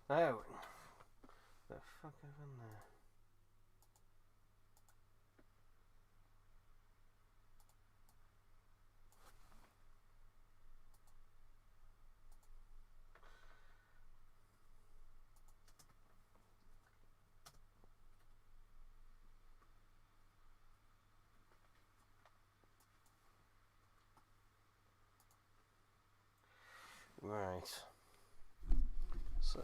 Oh, the fuck happened there? Right. So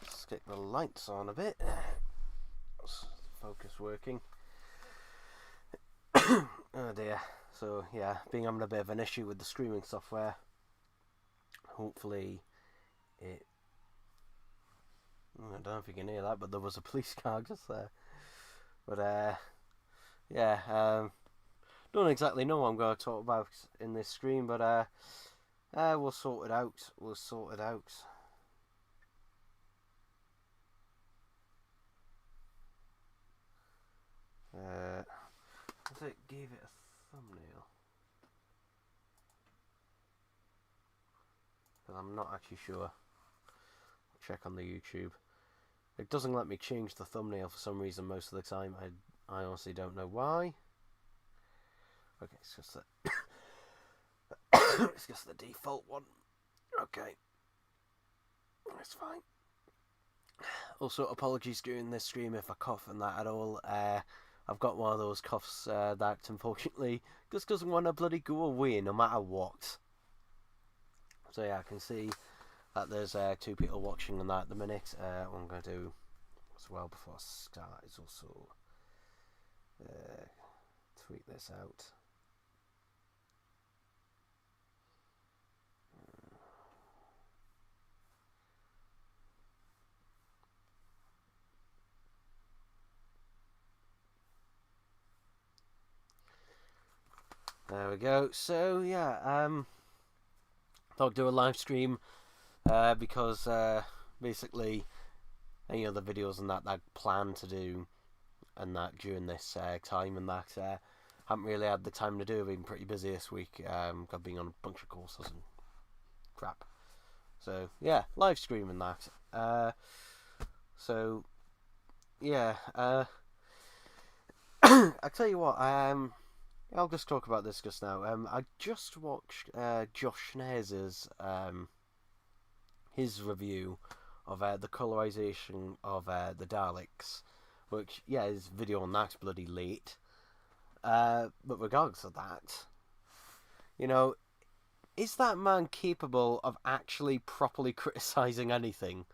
let's get the lights on a bit. Focus working. Oh dear. So yeah, being having a bit of an issue with the streaming software. Hopefully it. I don't know if you can hear that, but there was a police car just there. But yeah. Don't exactly know what I'm going to talk about in this stream, but we'll sort it out. We'll sort it out. I think it gave it a thumbnail. But I'm not actually sure. I'll check on the YouTube. It doesn't let me change the thumbnail for some reason most of the time. I honestly don't know why. Okay, it's just the it's just the default one. Okay, it's fine. Also, apologies during this stream if I cough and that at all. I've got one of those coughs that unfortunately just doesn't want to bloody go away no matter what. So yeah, I can see that there's 2 people watching on that at the minute. What I'm going to do as well before I start is also tweet this out. There we go. So yeah, thought I'd do a live stream because basically any other videos and that I plan to do and that during this time and that haven't really had the time to do. I've been pretty busy this week. I've been on a bunch of courses and crap. So yeah, live stream and that. So yeah, I tell you what. I'll just talk about this just now. I just watched Josh Schneer's his review of the colorization of the Daleks, which yeah, his video on that's bloody late. But regardless of that, you know, is that man capable of actually properly criticizing anything?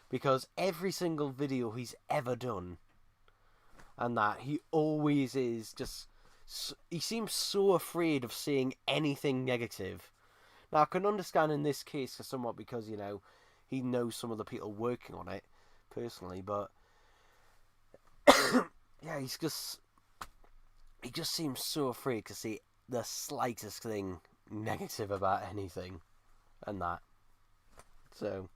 Because every single video he's ever done, and that he always is just. He seems so afraid of seeing anything negative. Now I can understand in this case somewhat because he knows some of the people working on it personally, but yeah, he just seems so afraid to see the slightest thing negative about anything, and that. So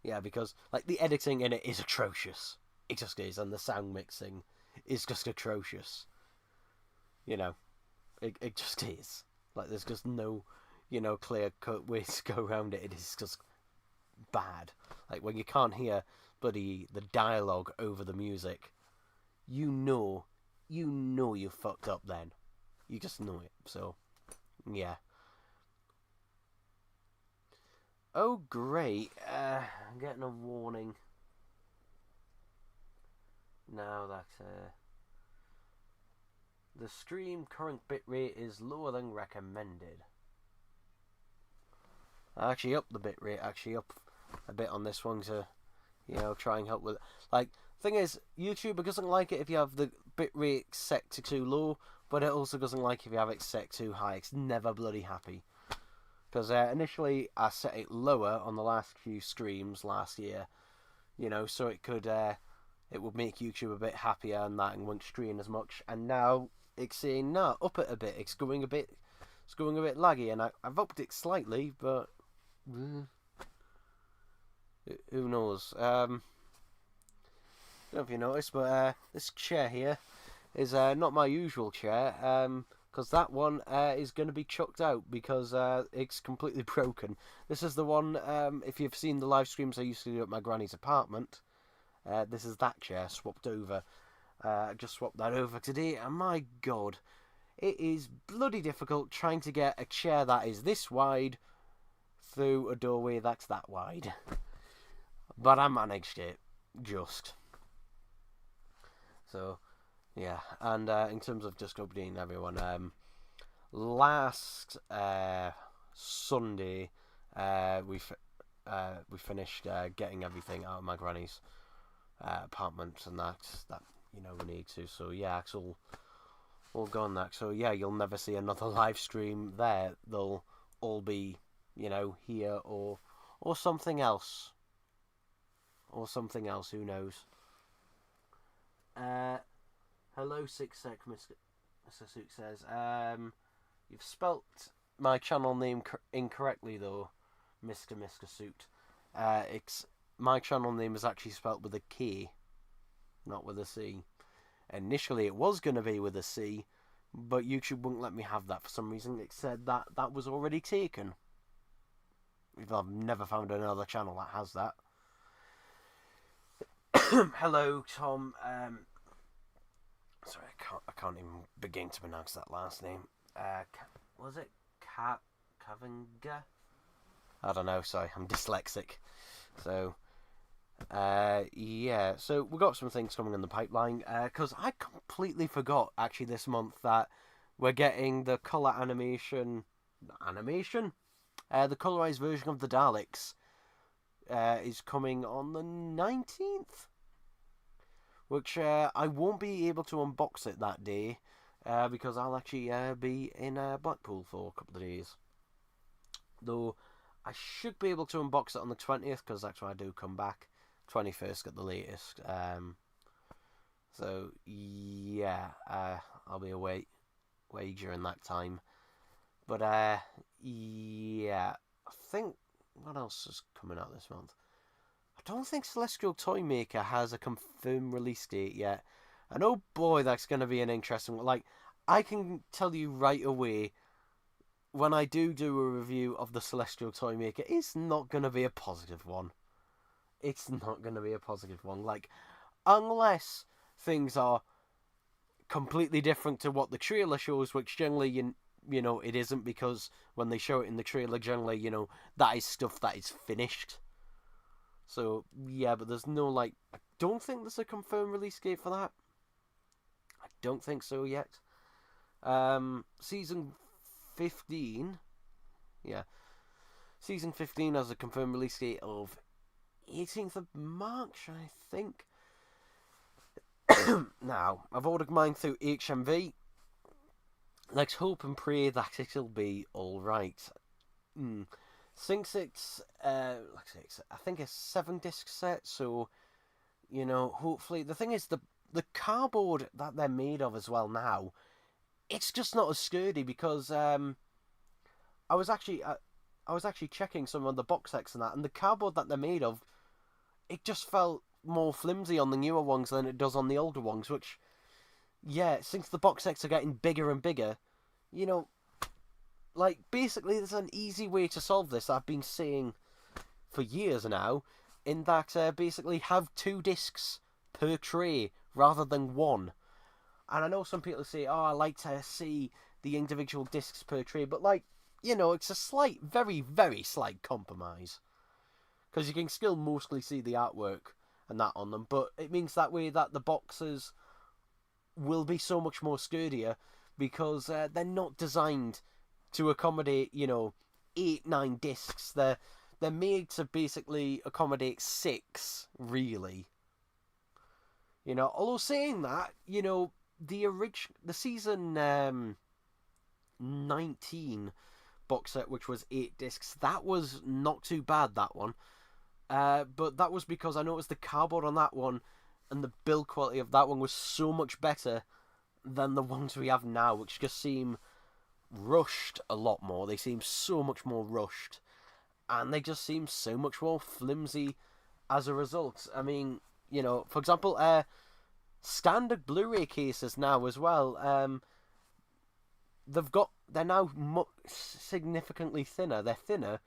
yeah, because like the editing in it is atrocious. It just is, and the sound mixing is just atrocious. It just is. Like there's just no, clear cut way to go around it. It is just bad. Like when you can't hear the dialogue over the music, you fucked up then. You just know it. So yeah. Oh great. I'm getting a warning. Now that the stream current bitrate is lower than recommended. I actually upped the bitrate up a bit on this one to, try and help with it. Like, thing is, YouTube doesn't like it if you have the bitrate set to too low, but it also doesn't like if you have it set too high. It's never bloody happy. Because initially I set it lower on the last few streams last year, so it could it would make YouTube a bit happier and that and won't stream as much. And now it's saying no, up it a bit. It's going a bit laggy, and I've upped it slightly, but who knows? I don't know if you noticed, but this chair here is not my usual chair. because that one is going to be chucked out because it's completely broken. This is the one, if you've seen the live streams I used to do at my granny's apartment, this is that chair swapped over. I just swapped that over today, and my god, it is bloody difficult trying to get a chair that is this wide through a doorway that's that wide. But I managed it, just. So, yeah, and in terms of just updating everyone, last Sunday we finished getting everything out of my granny's apartment, and that we need to. So yeah, it's all gone that. So yeah, you'll never see another live stream there. They'll all be here or something else. Or something else, who knows. Hello, Six Sec, Mr. Sasuke says. You've spelt my channel name incorrectly, though, Mr. Suit. My channel name is actually spelt with a K, not with a C. Initially, it was going to be with a C, but YouTube wouldn't let me have that for some reason. It said that was already taken. I've never found another channel that has that. Hello, Tom. Sorry, I can't even begin to pronounce that last name. Was it Kavinga? I don't know. Sorry, I'm dyslexic. So, yeah. So we've got some things coming in the pipeline. Because I completely forgot actually this month that we're getting the color animation. The colorized version of the Daleks is coming on the 19th. Which I won't be able to unbox it that day because I'll actually be in Blackpool for a couple of days. Though I should be able to unbox it on the 20th because that's when I do come back. 21st at the latest. So yeah, I'll be away during that time. But yeah, I think what else is coming out this month? I don't think Celestial Toymaker has a confirmed release date yet. And oh boy, that's going to be an interesting one. Like, I can tell you right away, when I do a review of the Celestial Toymaker, it's not going to be a positive one. It's not going to be a positive one. Like, unless things are completely different to what the trailer shows, which generally, you know, it isn't, because when they show it in the trailer, generally, that is stuff that is finished. So, yeah, but there's no, I don't think there's a confirmed release date for that. I don't think so yet. Season 15, yeah. Season 15 has a confirmed release date of 18th of March, I think. Now, I've ordered mine through HMV. Let's hope and pray that it'll be alright. Since it's, I think it's 7-disc set, so, hopefully, the thing is, the cardboard that they're made of as well now, it's just not as sturdy, because, I was actually checking some of the box sets and that, and the cardboard that they're made of, it just felt more flimsy on the newer ones than it does on the older ones, which, yeah, since the box sets are getting bigger and bigger, basically, there's an easy way to solve this I've been saying for years now, in that basically have 2 discs per tray rather than 1. And I know some people say, oh, I like to see the individual discs per tray, but it's a slight, very, very slight compromise. Because you can still mostly see the artwork and that on them, but it means that way that the boxes will be so much more sturdier, because they're not designed to accommodate, 8, 9 discs. They're made to basically accommodate 6, really. Although saying that, the season 19 box set, which was 8 discs, that was not too bad, that one. But that was because I noticed the cardboard on that one and the build quality of that one was so much better than the ones we have now, which just seem rushed a lot more. They seem so much more rushed, and they just seem so much more flimsy as a result. I mean, for example, standard Blu-ray cases now as well, they're now significantly thinner. They're thinner,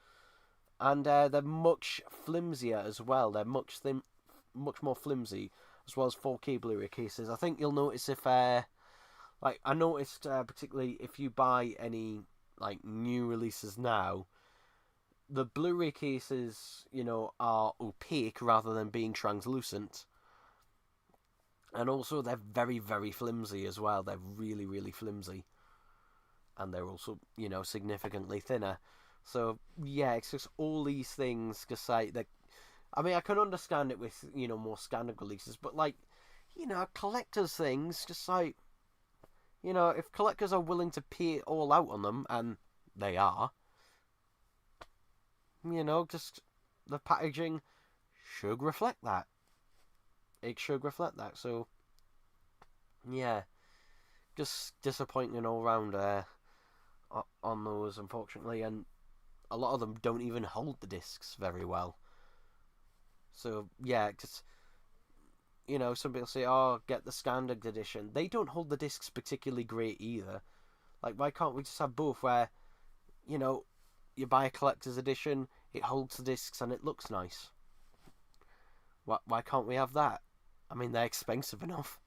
and they're much flimsier as well. They're much more flimsy, as well as 4K Blu-ray cases. I think you'll notice if like I noticed particularly if you buy any like new releases now, the Blu-ray cases, are opaque rather than being translucent. And also they're very, very flimsy as well. They're really, really flimsy. And they're also, significantly thinner. So, yeah, it's just all these things just like that. I mean, I can understand it with, more standard releases, but like, collectors things, just like, if collectors are willing to pay it all out on them, and they are, just the packaging should reflect that. It should reflect that. So, yeah, just disappointing all round on those, unfortunately, and a lot of them don't even hold the discs very well. So, yeah, just, some people say, oh, get the standard edition. They don't hold the discs particularly great either. Like, why can't we just have both where, you buy a collector's edition, it holds the discs and it looks nice? Why can't we have that? I mean, they're expensive enough.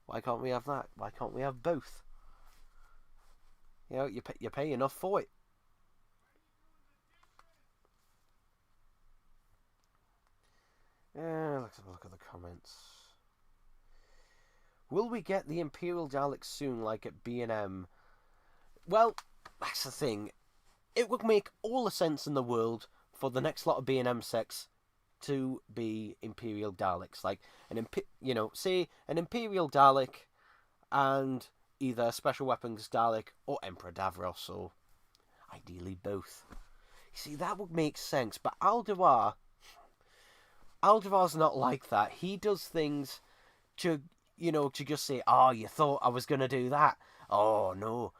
Why can't we have that? Why can't we have both? You pay enough for it. Let's have a look at the comments. Will we get the Imperial Daleks soon, like at B&M? Well, that's the thing. It would make all the sense in the world for the next lot of B&M sets to be Imperial Daleks. Like, say an Imperial Dalek and either Special Weapons Dalek or Emperor Davros, or ideally both. See, that would make sense, but Alder's not like that. He does things to just say, oh, you thought I was going to do that. Oh, no.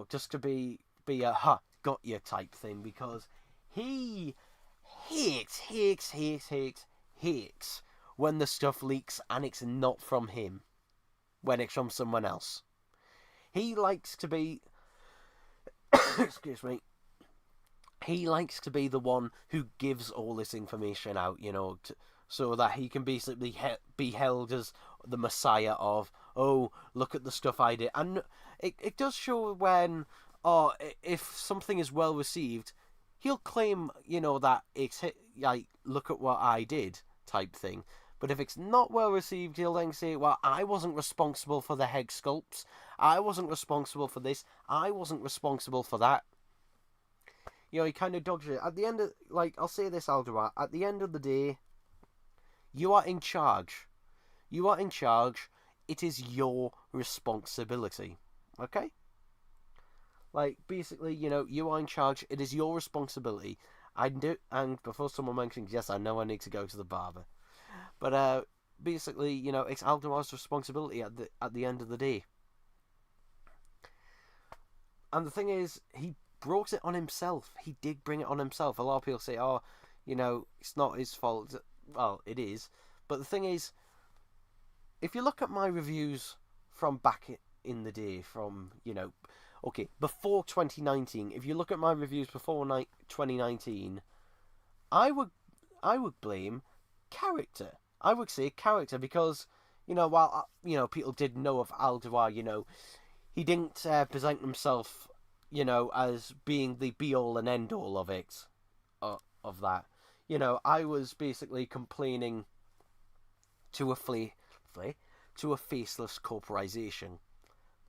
Just to be a, got you type thing, because he hates when the stuff leaks and it's not from him, when it's from someone else. He likes to be, excuse me, he likes to be the one who gives all this information out, so that he can basically be held as the messiah of, oh, look at the stuff I did. And it does show when, if something is well received, he'll claim, that it's, like, look at what I did type thing. But if it's not well received, he'll then say, well, I wasn't responsible for the head sculpts. I wasn't responsible for this. I wasn't responsible for that. He kind of dodges it. At the end of, I'll say this, Alderaan, at the end of the day, you are in charge. You are in charge. It is your responsibility. Okay? Basically, you are in charge. It is your responsibility. And before someone mentions, yes, I know I need to go to the barber. But, basically, it's Alderaan's responsibility at the end of the day. And the thing is, he brought it on himself. He did bring it on himself. A lot of people say, oh, it's not his fault. Well, it is. But the thing is, if you look at my reviews from back in the day, from, before 2019, if you look at my reviews before 2019, I would blame character. I would say character, because, while, people did know of Alderaan, he didn't present himself, as being the be-all and end-all of it, of that. I was basically complaining to a faceless corporization.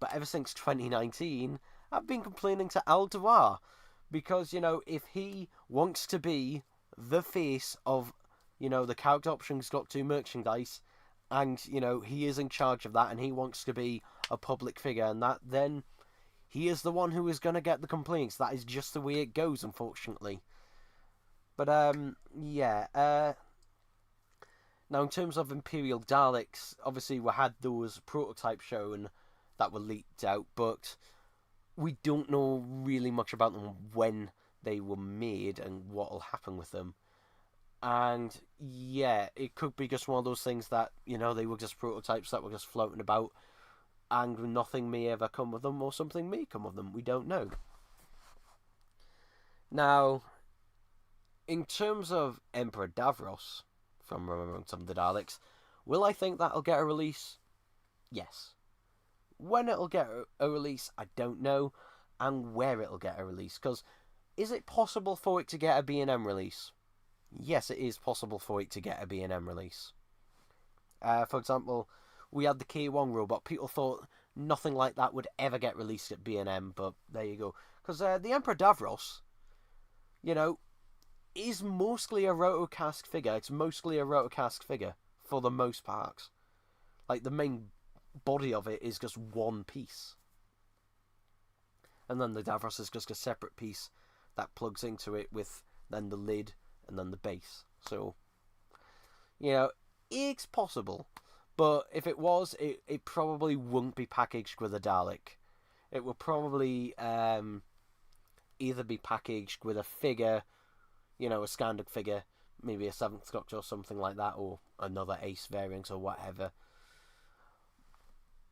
But ever since 2019, I've been complaining to Alderaan, because, if he wants to be the face of, the Character Options Doctor Who merchandise, and, he is in charge of that, and he wants to be a public figure, and that, then he is the one who is going to get the complaints. That is just the way it goes, unfortunately. But, yeah. Now, in terms of Imperial Daleks, obviously we had those prototypes shown that were leaked out, but we don't know really much about them, when they were made and what will happen with them. And, yeah, it could be just one of those things that, they were just prototypes that were just floating about. and nothing may ever come of them, or something may come of them. We don't know. Now, in terms of Emperor Davros from Remembrance of the Daleks, will I think that'll get a release? Yes. When it'll get a release, I don't know, and where it'll get a release. Because is it possible for it to get a B&M release? Yes, it is possible for it to get a B&M release. For example, we had the K1 robot. People thought nothing like that would ever get released at B&M, but there you go. Because the Emperor Davros, you know, is mostly a rotocast figure. It's mostly a rotocast figure for the most part. Like, the main body of it is just one piece. And then the Davros is just a separate piece that plugs into it with then the lid and then the base. So, you know, it's possible. But if it was, it probably won't be packaged with a Dalek. It will probably either be packaged with a figure, you know, a standard figure, maybe a 7th Doctor or something like that, or another Ace variant or whatever.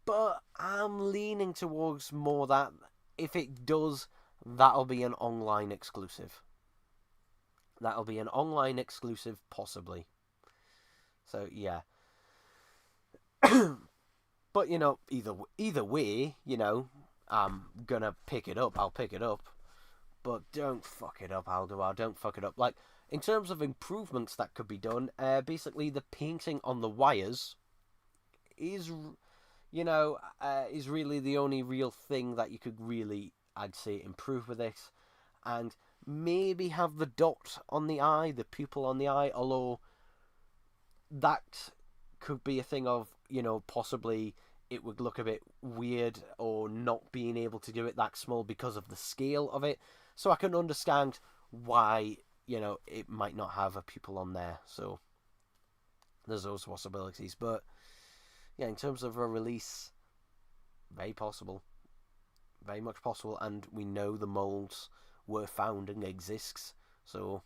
But I'm leaning towards more that if it does, that'll be an online exclusive. That'll be an online exclusive, possibly. So, yeah. But, you know, either way, you know, I'm gonna pick it up. I'll pick it up. But don't fuck it up, Alduar. Don't fuck it up. Like, in terms of improvements that could be done, basically the painting on the wires is, you know, is really the only real thing that you could really, I'd say, improve with it. And maybe have the dot on the eye, the pupil on the eye, although that could be a thing of, you know, possibly it would look a bit weird or not being able to do it that small because of the scale of it. So I can understand why, you know, it might not have a pupil on there. So there's those possibilities. But yeah, in terms of a release, very possible. Very much possible. And we know the molds were found and exists. So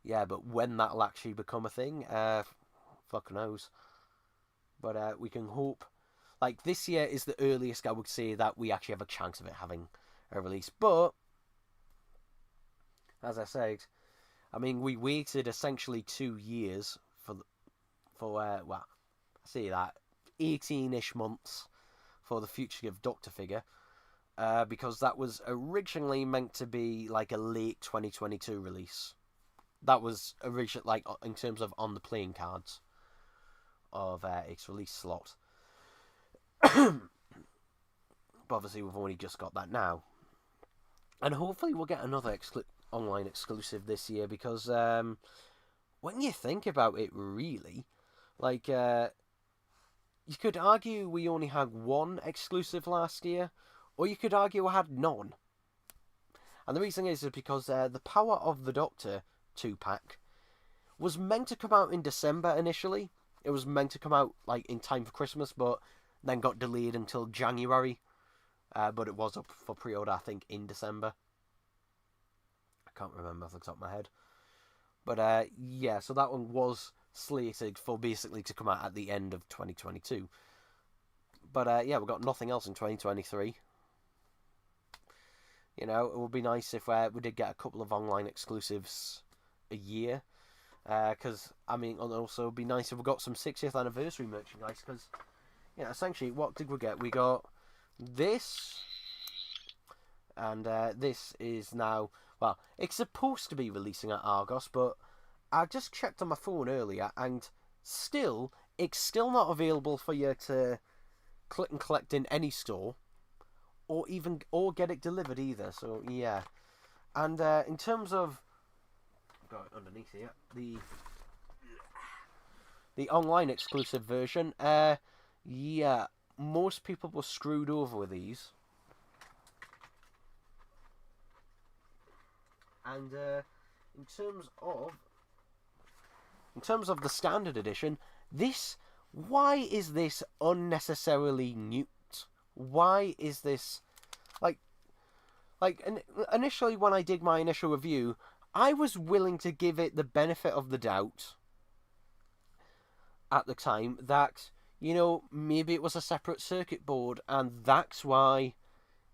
yeah, but when that'll actually become a thing, fuck knows. But we can hope. Like, this year is the earliest I would say that we actually have a chance of it having a release. But as I said, I mean, we waited essentially 2 years well, I say that 18-ish months for the Fugitive Doctor figure, because that was originally meant to be like a late 2022 release. That was originally, like, in terms of on the playing cards of its release slot. But obviously we've only just got that now, and hopefully we'll get another online exclusive this year, because when you think about it, really, like, you could argue we only had one exclusive last year, or you could argue we had none. And the reason is because the Power of the Doctor 2-pack was meant to come out in December initially. It was meant to come out like in time for Christmas, but then got delayed until January. But it was up for pre-order, I think, in December. I can't remember off the top of my head. But yeah, so that one was slated for basically to come out at the end of 2022. But yeah, we've got nothing else in 2023. You know, it would be nice if we did get a couple of online exclusives a year. Because, I mean, also it would be nice if we got some 60th anniversary merchandise. Because, you know, essentially, what did we get? We got this. And this is now, well, it's supposed to be releasing at Argos, but I just checked on my phone earlier, and still, it's still not available for you to click and collect in any store, or get it delivered either. So yeah, and in terms of, got it underneath here, the online exclusive version, yeah, most people were screwed over with these. And in terms of the standard edition, why is this unnecessarily nuked? Why is this like initially when I did my initial review, I was willing to give it the benefit of the doubt at the time that, you know, maybe it was a separate circuit board, and that's why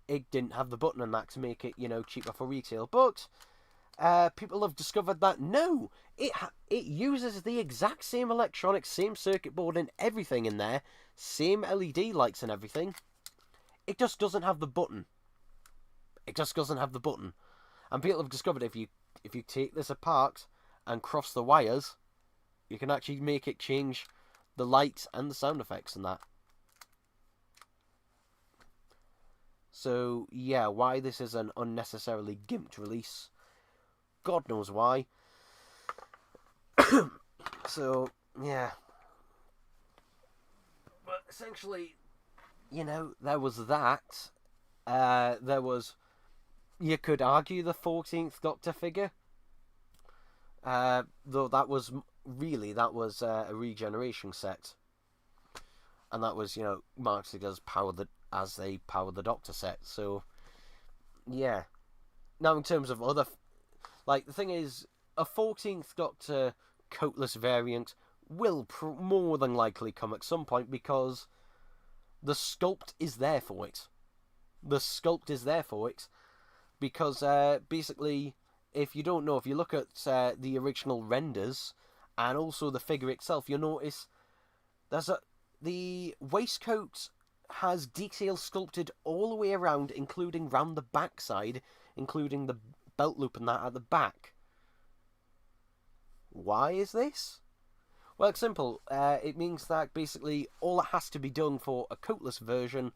it didn't have the button and that to make it, you know, cheaper for retail. But people have discovered that no, it uses the exact same electronics, same circuit board and everything in there, same LED lights and everything. It just doesn't have the button. It just doesn't have the button. And people have discovered if you take this apart and cross the wires, you can actually make it change the lights and the sound effects and that. So, yeah, why this is an unnecessarily gimped release, God knows why. So, yeah. But essentially, you know, there was that. There was, you could argue, the 14th Doctor figure. Though that was a regeneration set. And that was, you know, marketed as they power the Doctor set. So, yeah. Now, in terms of other, like, the thing is, a 14th Doctor coatless variant will more than likely come at some point because the sculpt is there for it. The sculpt is there for it because, basically, if you don't know, if you look at the original renders and also the figure itself, you'll notice the waistcoat has detail sculpted all the way around, including round the backside, including the belt loop and that at the back. Why is this? Well, it's simple. It means that basically all that has to be done for a coatless version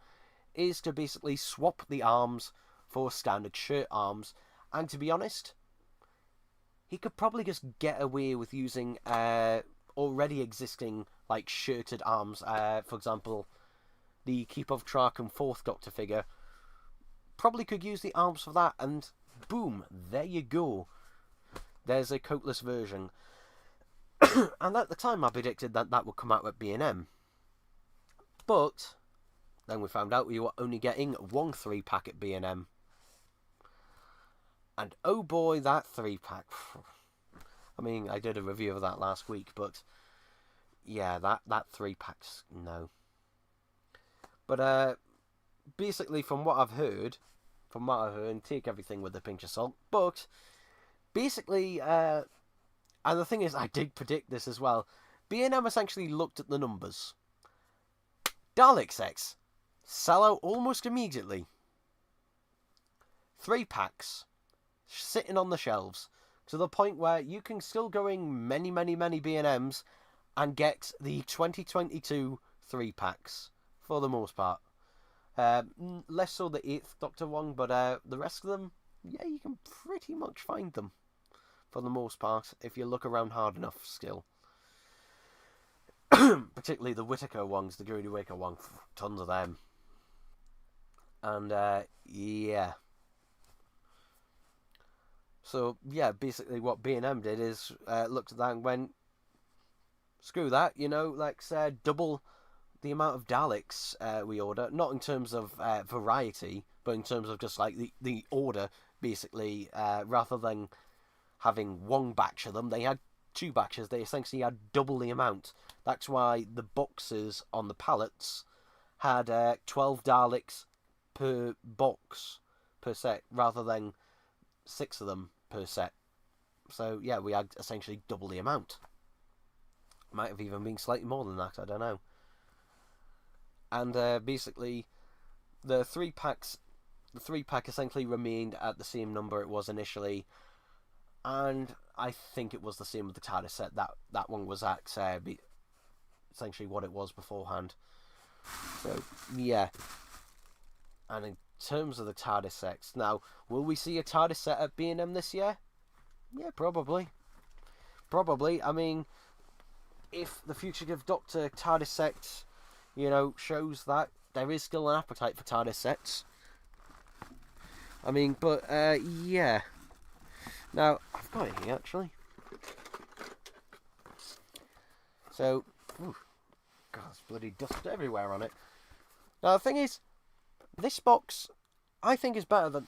is to basically swap the arms for standard shirt arms. And to be honest, he could probably just get away with using already existing like shirted arms. For example, the Keep of Traken 4th Doctor figure probably could use the arms for that, and boom, there you go. There's a coatless version. And at the time I predicted that would come out at B&M. But then we found out we were only getting one 3-pack at B&M. And oh boy, that 3-pack. I mean, I did a review of that last week, but yeah, that 3-pack's no. But basically from what I've heard, and take everything with a pinch of salt, but basically, and the thing is, I did predict this as well, B&M essentially looked at the numbers. Dalek X sell out almost immediately. 3-packs sitting on the shelves to the point where you can still go in many B&Ms and get the 2022 3-packs for the most part. Less so the 8th Doctor one, but the rest of them, yeah, you can pretty much find them for the most part if you look around hard enough still. Particularly the Whittaker ones, the Jodie Whittaker one, tons of them. And yeah. So yeah, basically what B&M did is looked at that and went, screw that, you know, like said, double the amount of Daleks we order, not in terms of variety, but in terms of just like the order, basically, rather than having one batch of them, they had 2 batches. They essentially had double the amount. That's why the boxes on the pallets had 12 Daleks per box, per set, rather than 6 of them per set. So yeah, we had essentially double the amount. Might have even been slightly more than that, I don't know. And basically, the 3-pack essentially remained at the same number it was initially, and I think it was the same with the TARDIS set. That one was at essentially what it was beforehand. So yeah. And in terms of the TARDIS sets, now, will we see a TARDIS set at B&M this year? Yeah, probably. I mean, if the Fugitive Doctor TARDIS set, you know, shows that there is still an appetite for TARDIS sets. I mean, but, yeah. Now, I've got it here, actually. So, ooh, God, there's bloody dust everywhere on it. Now, the thing is, this box, I think, is better than...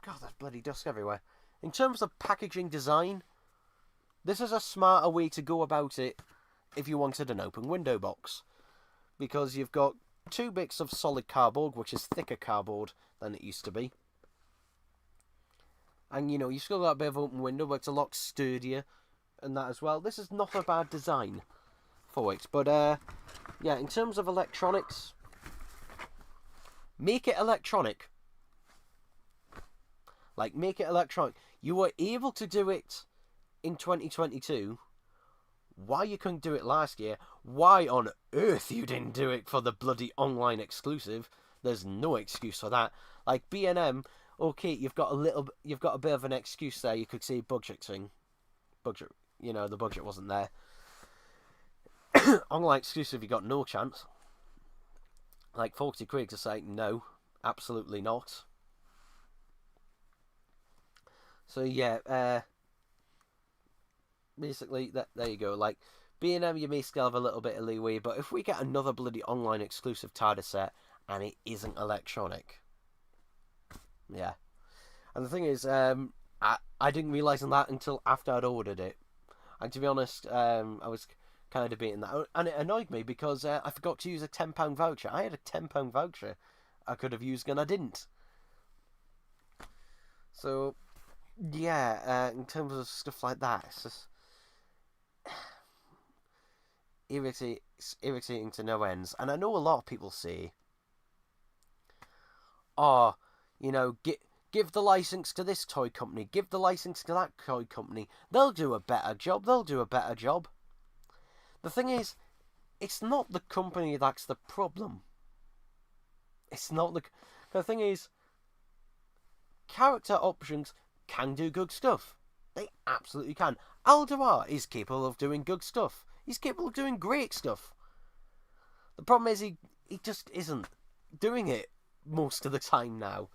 God, there's bloody dust everywhere. In terms of packaging design, this is a smarter way to go about it if you wanted an open window box. because you've got 2 bits of solid cardboard, which is thicker cardboard than it used to be. And, you know, you've still got a bit of open window, but it's a lot sturdier and that as well. This is not a bad design for it. But, yeah, in terms of electronics, make it electronic. Like, make it electronic. You were able to do it in 2022. Why you couldn't do it last year? Why on earth you didn't do it for the bloody online exclusive? There's no excuse for that. Like, B&M... Okay, you've got a bit of an excuse there. You could say budgeting. Budget, you know, the budget wasn't there. Online exclusive, you got no chance. Like 40 quid to say no, absolutely not. So yeah, basically there you go. Like B&M, you may still have a little bit of leeway, but if we get another bloody online exclusive TARDIS set and it isn't electronic. Yeah. And the thing is, I didn't realise that until after I'd ordered it. And to be honest, I was kind of debating that. And it annoyed me because I forgot to use a £10 voucher. I had a £10 voucher I could have used and I didn't. So, yeah, in terms of stuff like that, it's just irritating to no ends. And I know a lot of people say, oh, you know, give the license to this toy company, give the license to that toy company. They'll do a better job. The thing is, it's not the company that's the problem. It's not the thing is, Character Options can do good stuff. They absolutely can. Alderaan is capable of doing good stuff. He's capable of doing great stuff. The problem is he just isn't doing it most of the time now.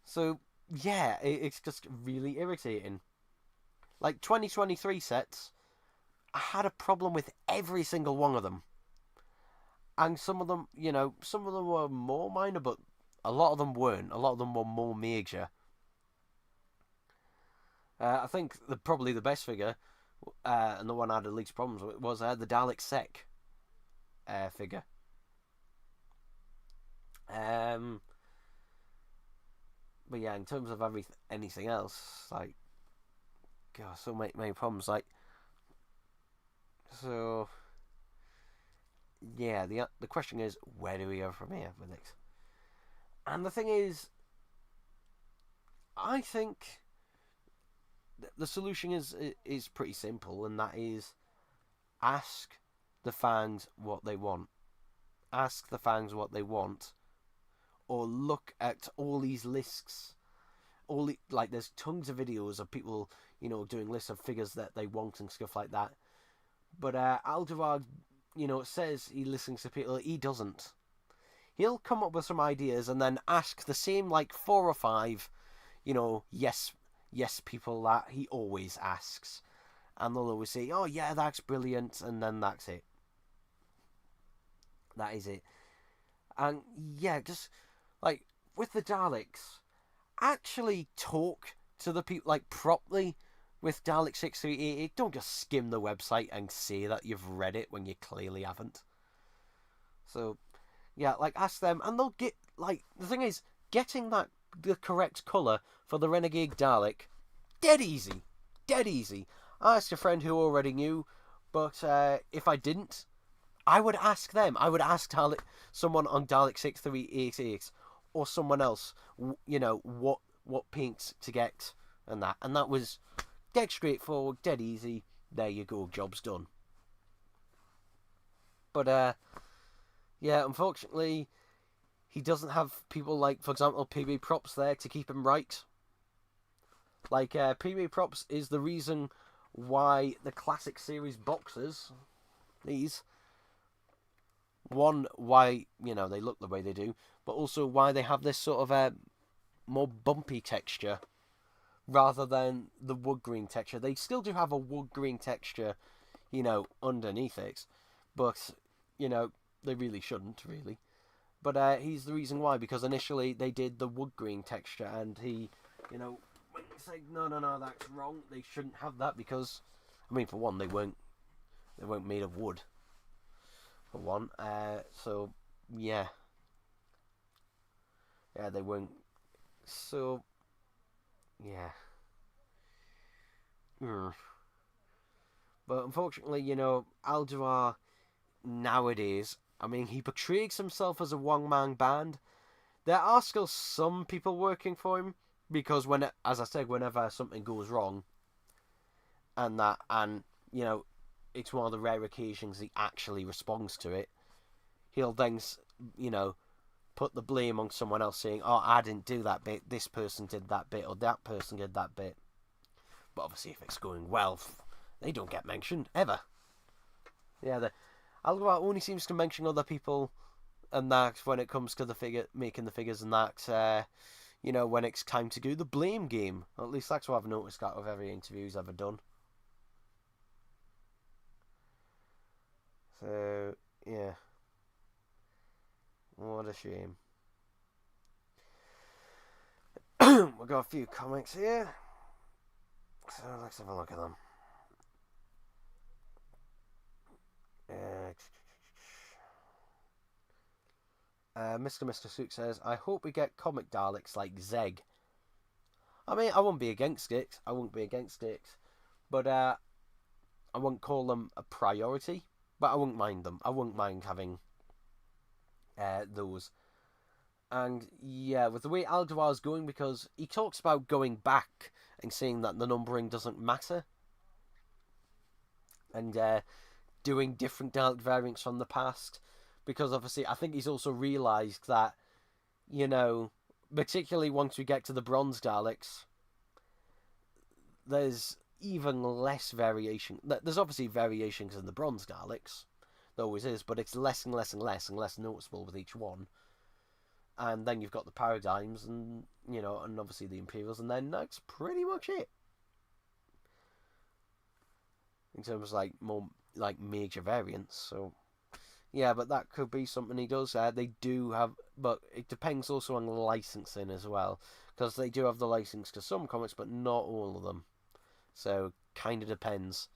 So, yeah, it's just really irritating. Like, 2023 sets, I had a problem with every single one of them. And some of them, you know, some of them were more minor, but a lot of them weren't. A lot of them were more major. I think probably the best figure, and the one I had the least problems with, was the Dalek Sec figure. But yeah, in terms of anything else, like, God, so many problems. Like, so yeah, the question is, where do we go from here with this? And the thing is, I think the solution is pretty simple, and that is ask the fans what they want. Ask the fans what they want. Or look at all these lists. Like, there's tons of videos of people, you know, doing lists of figures that they want and stuff like that. But Alderaan, you know, says he listens to people. He doesn't. He'll come up with some ideas and then ask the same, like, 4 or 5, you know, yes people that he always asks. And they'll always say, oh yeah, that's brilliant, and then that's it. That is it. And yeah, just like with the Daleks, actually talk to the people, like, properly with Dalek 6388. Don't just skim the website and say that you've read it when you clearly haven't. So yeah, like, ask them, and they'll get, like, the thing is, getting the correct colour for the Renegade Dalek, dead easy. I asked a friend who already knew, but if I didn't, I would ask them. I would ask someone on Dalek 6388 or someone else, you know, what paints to get and that. And that was dead straightforward, dead easy. There you go, job's done. But, yeah, unfortunately, he doesn't have people like, for example, PB Props there to keep him right. Like, PB Props is the reason why the classic series boxes, these, one, why, you know, they look the way they do, but also why they have this sort of more bumpy texture rather than the wood green texture. They still do have a wood green texture, you know, underneath it, but, you know, they really shouldn't, really. But he's the reason why, because initially they did the wood green texture, and he, you know, said, no, that's wrong, they shouldn't have that, because, I mean, for one, they weren't made of wood. for one. So yeah, yeah, they weren't. So yeah. Mm. But unfortunately, Alduar nowadays, I mean, he portrays himself as a one-man band. There are still some people working for him because as I said, whenever something goes wrong, and it's one of the rare occasions he actually responds to it, he'll then, you know, put the blame on someone else, saying, "Oh, I didn't do that bit. This person did that bit, or that person did that bit." But obviously, if it's going well, they don't get mentioned ever. Yeah, Algarve only seems to mention other people, and that when it comes to making the figures, and that when it's time to do the blame game. At least that's what I've noticed out of every interview he's ever done. So yeah, what a shame. We've got a few comics here, so let's have a look at them. Mr. Sook says, "I hope we get comic Daleks like Zeg." I mean, I wouldn't be against it. But I wouldn't call them a priority. But I wouldn't mind them. I wouldn't mind having those. And yeah, with the way Alduar's going, because he talks about going back and saying that the numbering doesn't matter, and doing different Dalek variants from the past, because obviously I think he's also realised that, particularly once we get to the Bronze Daleks, there's even less variation. There's obviously variations in the Bronze Daleks, there always is, but it's less and less and less and less noticeable with each one. And then you've got the Paradigms, and and obviously the Imperials, and then that's pretty much it in terms of more major variants. So yeah, but that could be something he does. They do have, but it depends also on licensing as well, because they do have the license to some comics, but not all of them. So kind of depends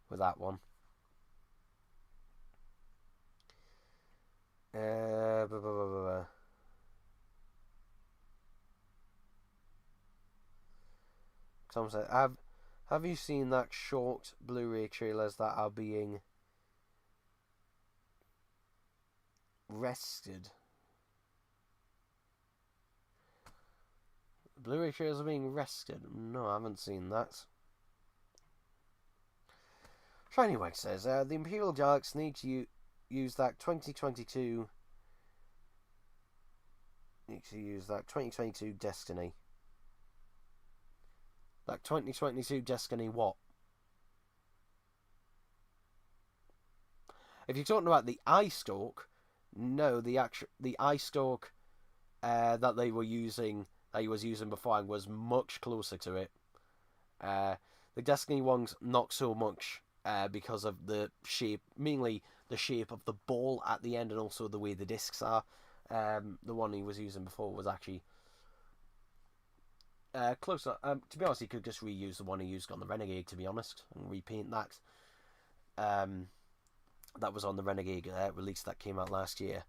with that one. Blah, blah, blah, blah. Tom said, "Have you seen that short Blu-ray trailers that are being rested?" Blu-ray trailers are being rested. No, I haven't seen that. Anyway, says the Imperial Daleks need to use that 2022. Need to use that 2022 Destiny. That 2022 Destiny what? If you're talking about the Eye Stalk, no, the Eye Stalk that they were using, that he was using before, was much closer to it. The Destiny ones not so much because of the shape, mainly the shape of the ball at the end, and also the way the discs are. The one he was using before was actually closer. To be honest, he could just reuse the one he used on the Renegade, to be honest, and repaint that. That was on the Renegade release that came out last year.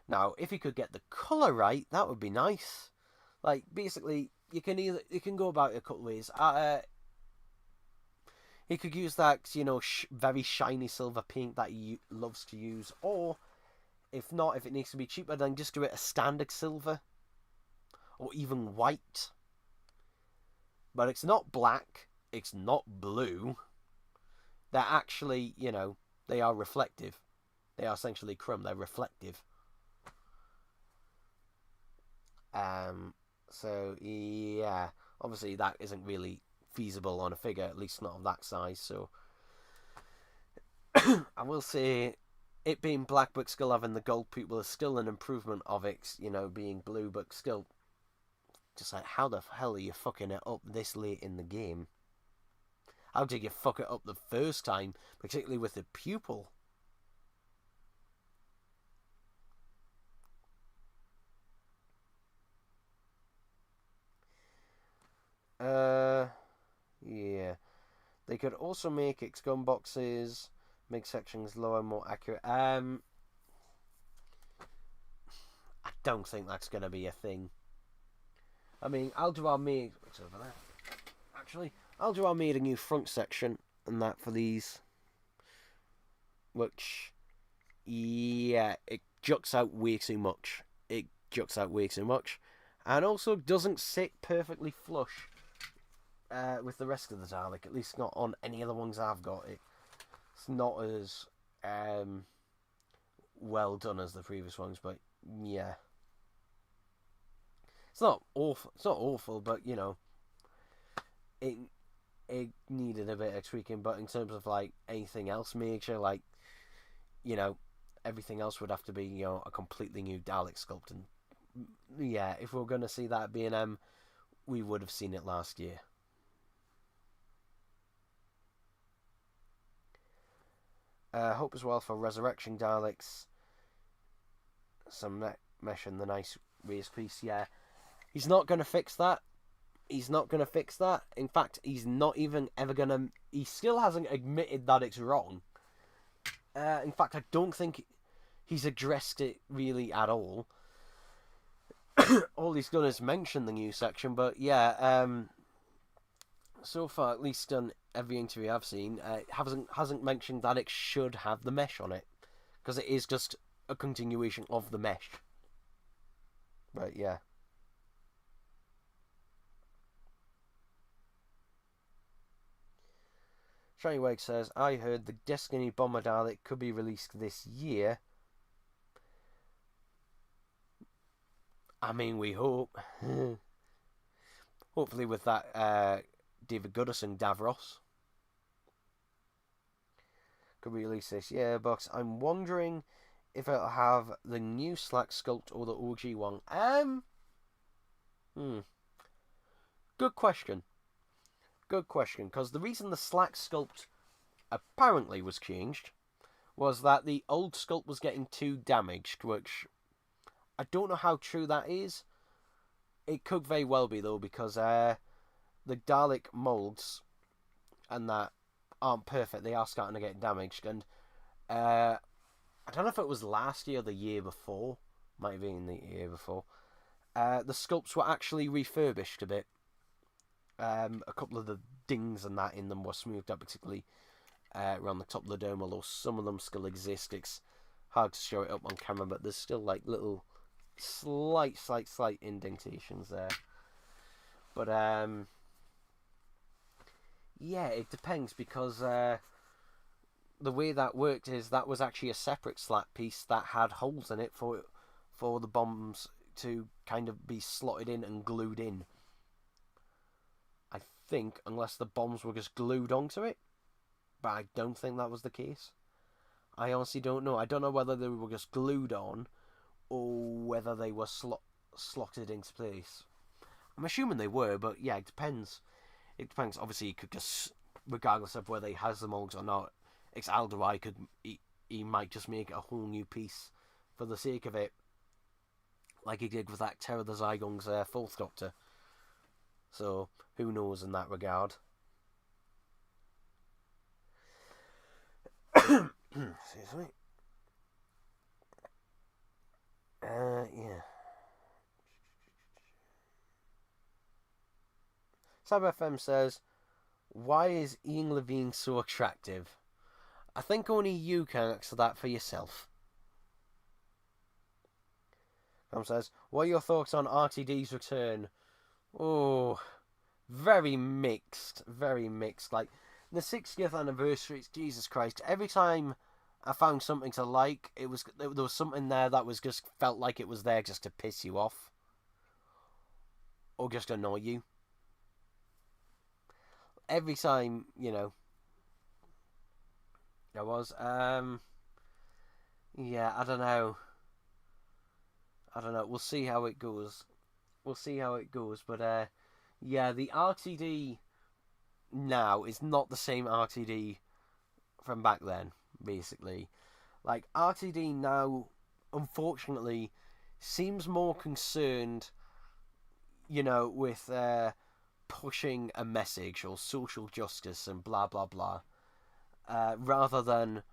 Now, if he could get the colour right, that would be nice. Basically, you can go about it a couple of ways. He could use that, very shiny silver paint that he loves to use, or if not, if it needs to be cheaper, then just do it a standard silver, or even white. But it's not black, it's not blue. They're actually, they are reflective. They are essentially chrome. They're reflective. So yeah, obviously that isn't really feasible on a figure, at least not of that size. So I will say, it being black but still having the gold pupil is still an improvement of it, being blue, but still, just how the hell are you fucking it up this late in the game? How did you fuck it up the first time, particularly with the pupil? Yeah. They could also make XCOM boxes Make sections lower, more accurate. I don't think that's going to be a thing. I mean, Alduar made... What's over there? Actually, Alduar made a new front section and that for these. Which, yeah, it juts out way too much. It juts out way too much. And also doesn't sit perfectly flush with the rest of the Dalek. At least not on any of the ones I've got. It's not as well done as the previous ones, but yeah. It's not awful. It's not awful, but you know, it needed a bit of tweaking. But in terms of like anything else major, like you know, everything else would have to be a completely new Dalek sculpt. And yeah, if we're gonna see that B&M, we would have seen it last year. Hope as well for Resurrection Daleks. Some mesh in the nice raised piece, yeah. He's not going to fix that. He's not going to fix that. In fact, he's not even ever going to... He still hasn't admitted that it's wrong. In fact, I don't think he's addressed it really at all. All he's done is mention the new section, but yeah, so far, at least on every interview I've seen, hasn't mentioned that it should have the mesh on it. Because it is just a continuation of the mesh. But yeah. Shiny Wake says, I heard the Destiny Bomber Dalek could be released this year. I mean, we hope. Hopefully with that David Goodison Davros. Could be released this year, but I'm wondering if it'll have the new Slack sculpt or the OG one. Good question. Good question, because the reason the Slack sculpt apparently was changed was that the old sculpt was getting too damaged, which I don't know how true that is. It could very well be, though, because the Dalek moulds and that aren't perfect. They are starting to get damaged, and I don't know if it was last year or the year before. Might have been the year before. The sculpts were actually refurbished a bit. A couple of the dings and that in them were smoothed up, particularly around the top of the dome, although some of them still exist. It's hard to show it up on camera, but there's still like little slight indentations there. But yeah, it depends, because the way that worked is that was actually a separate Slack piece that had holes in it for the bombs to kind of be slotted in and glued in. I think, unless the bombs were just glued onto it, but I don't think that was the case. I honestly don't know. I don't know whether they were just glued on or whether they were slotted into place. I'm assuming they were, but yeah, it depends. It depends. Obviously, you could just, regardless of whether he has the molds or not, it's Alderai he might just make a whole new piece for the sake of it, like he did with that Terror the Zygons Fourth Doctor. So, who knows in that regard. Excuse me. Yeah. SabFM says, why is Ian Levine so attractive? I think only you can answer that for yourself. Tom says, what are your thoughts on RTD's return? Oh, very mixed. Very mixed. Like, the 60th anniversary, Jesus Christ, every time I found something to like, there was something there that was just felt like it was there just to piss you off. Or just annoy you. Every time, there was, yeah, I don't know. We'll see how it goes. But, yeah, the RTD now is not the same RTD from back then, basically. Like, RTD now, unfortunately, seems more concerned, with pushing a message or social justice and blah, blah, blah, rather than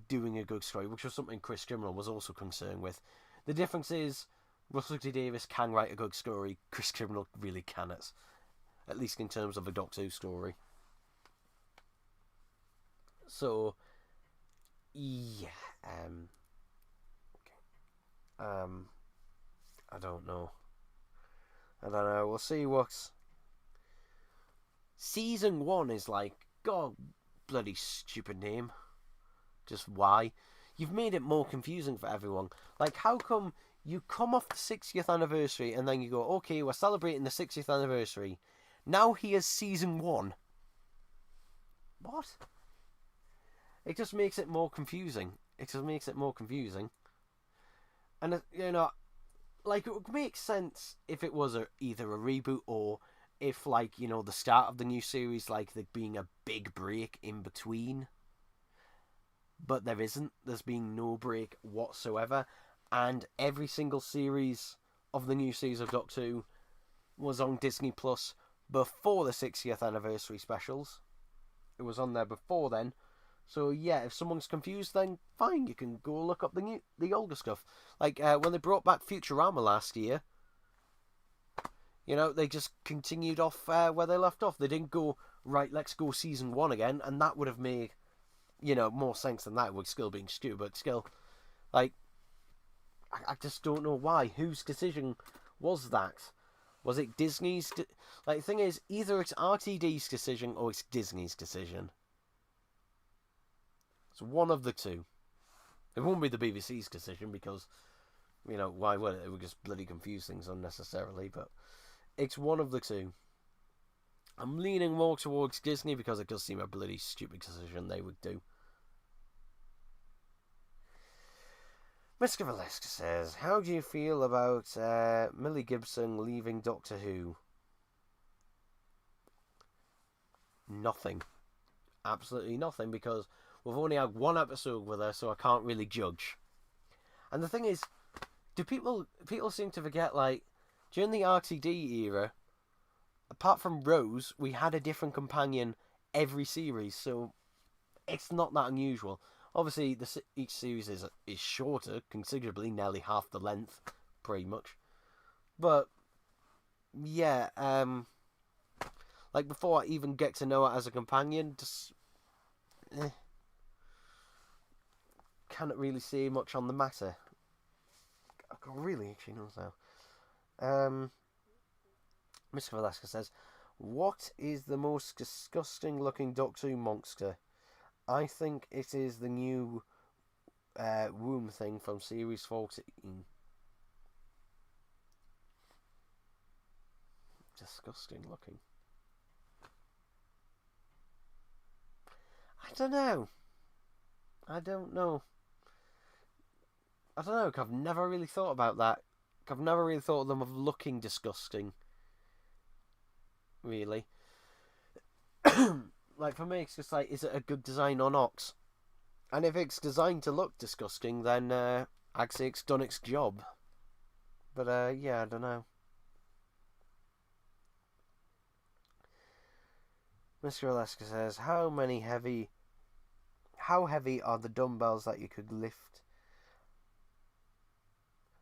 doing a good story, which was something Chris Chibnall was also concerned with. The difference is Russell T Davies can write a good story. Chris Chibnall really cannot, at least in terms of a Doctor Who story. So, yeah, I don't know. We'll see what's. Season 1 is like, God, bloody stupid name. Just why? You've made it more confusing for everyone. Like, how come you come off the 60th anniversary and then you go, okay, we're celebrating the 60th anniversary. Now here's Season 1. What? It just makes it more confusing. And, like, it would make sense if it was either a reboot or if, like, the start of the new series, like, there being a big break in between. But there isn't. There's been no break whatsoever. And every single series of the new series of Doctor Who was on Disney Plus before the 60th anniversary specials. It was on there before then. So yeah, if someone's confused, then fine, you can go look up the older stuff. Like when they brought back Futurama last year, they just continued off where they left off. They didn't go, right, let's go Season 1 again, and that would have made, more sense than that, with still being Stu, but still, like, I just don't know why. Whose decision was that? Was it Disney's? The thing is, either it's RTD's decision or it's Disney's decision. It's one of the two. It won't be the BBC's decision because, why would it? It would just bloody confuse things unnecessarily, but it's one of the two. I'm leaning more towards Disney because it does seem a bloody stupid decision they would do. Mr. Valeska says, how do you feel about Millie Gibson leaving Doctor Who? Nothing. Absolutely nothing, because we've only had one episode with her, so I can't really judge. And the thing is, people seem to forget, like, during the RTD era, apart from Rose, we had a different companion every series, so it's not that unusual. Obviously, each series is shorter, considerably, nearly half the length, pretty much. But, yeah, like, before I even get to know her as a companion, just cannot really say much on the matter. I've got really itchy nose now. Mr. Velasquez says, what is the most disgusting looking Doctor Who monster? I think it is the new womb thing from Series 14. Disgusting looking. I don't know. I've never really thought about that. I've never really thought of them of looking disgusting. Really. Like, for me, it's just like, is it a good design or not? And if it's designed to look disgusting, then I'd say it's done its job. But, yeah, I don't know. Mr. Alaska says, how heavy are the dumbbells that you could lift?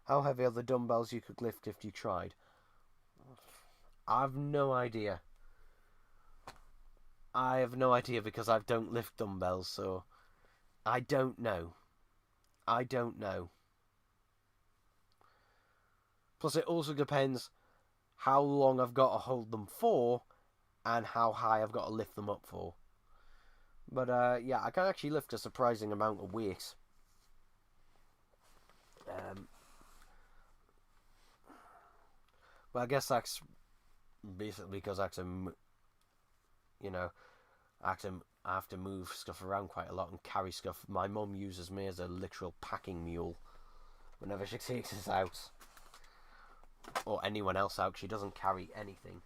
How heavy are the dumbbells you could lift if you tried? I've no idea. I have no idea because I don't lift dumbbells, so I don't know. Plus, it also depends how long I've got to hold them for and how high I've got to lift them up for. But, yeah, I can actually lift a surprising amount of weight. But I guess that's basically because I have to move stuff around quite a lot and carry stuff. My mum uses me as a literal packing mule whenever she takes us out. Or anyone else out. She doesn't carry anything.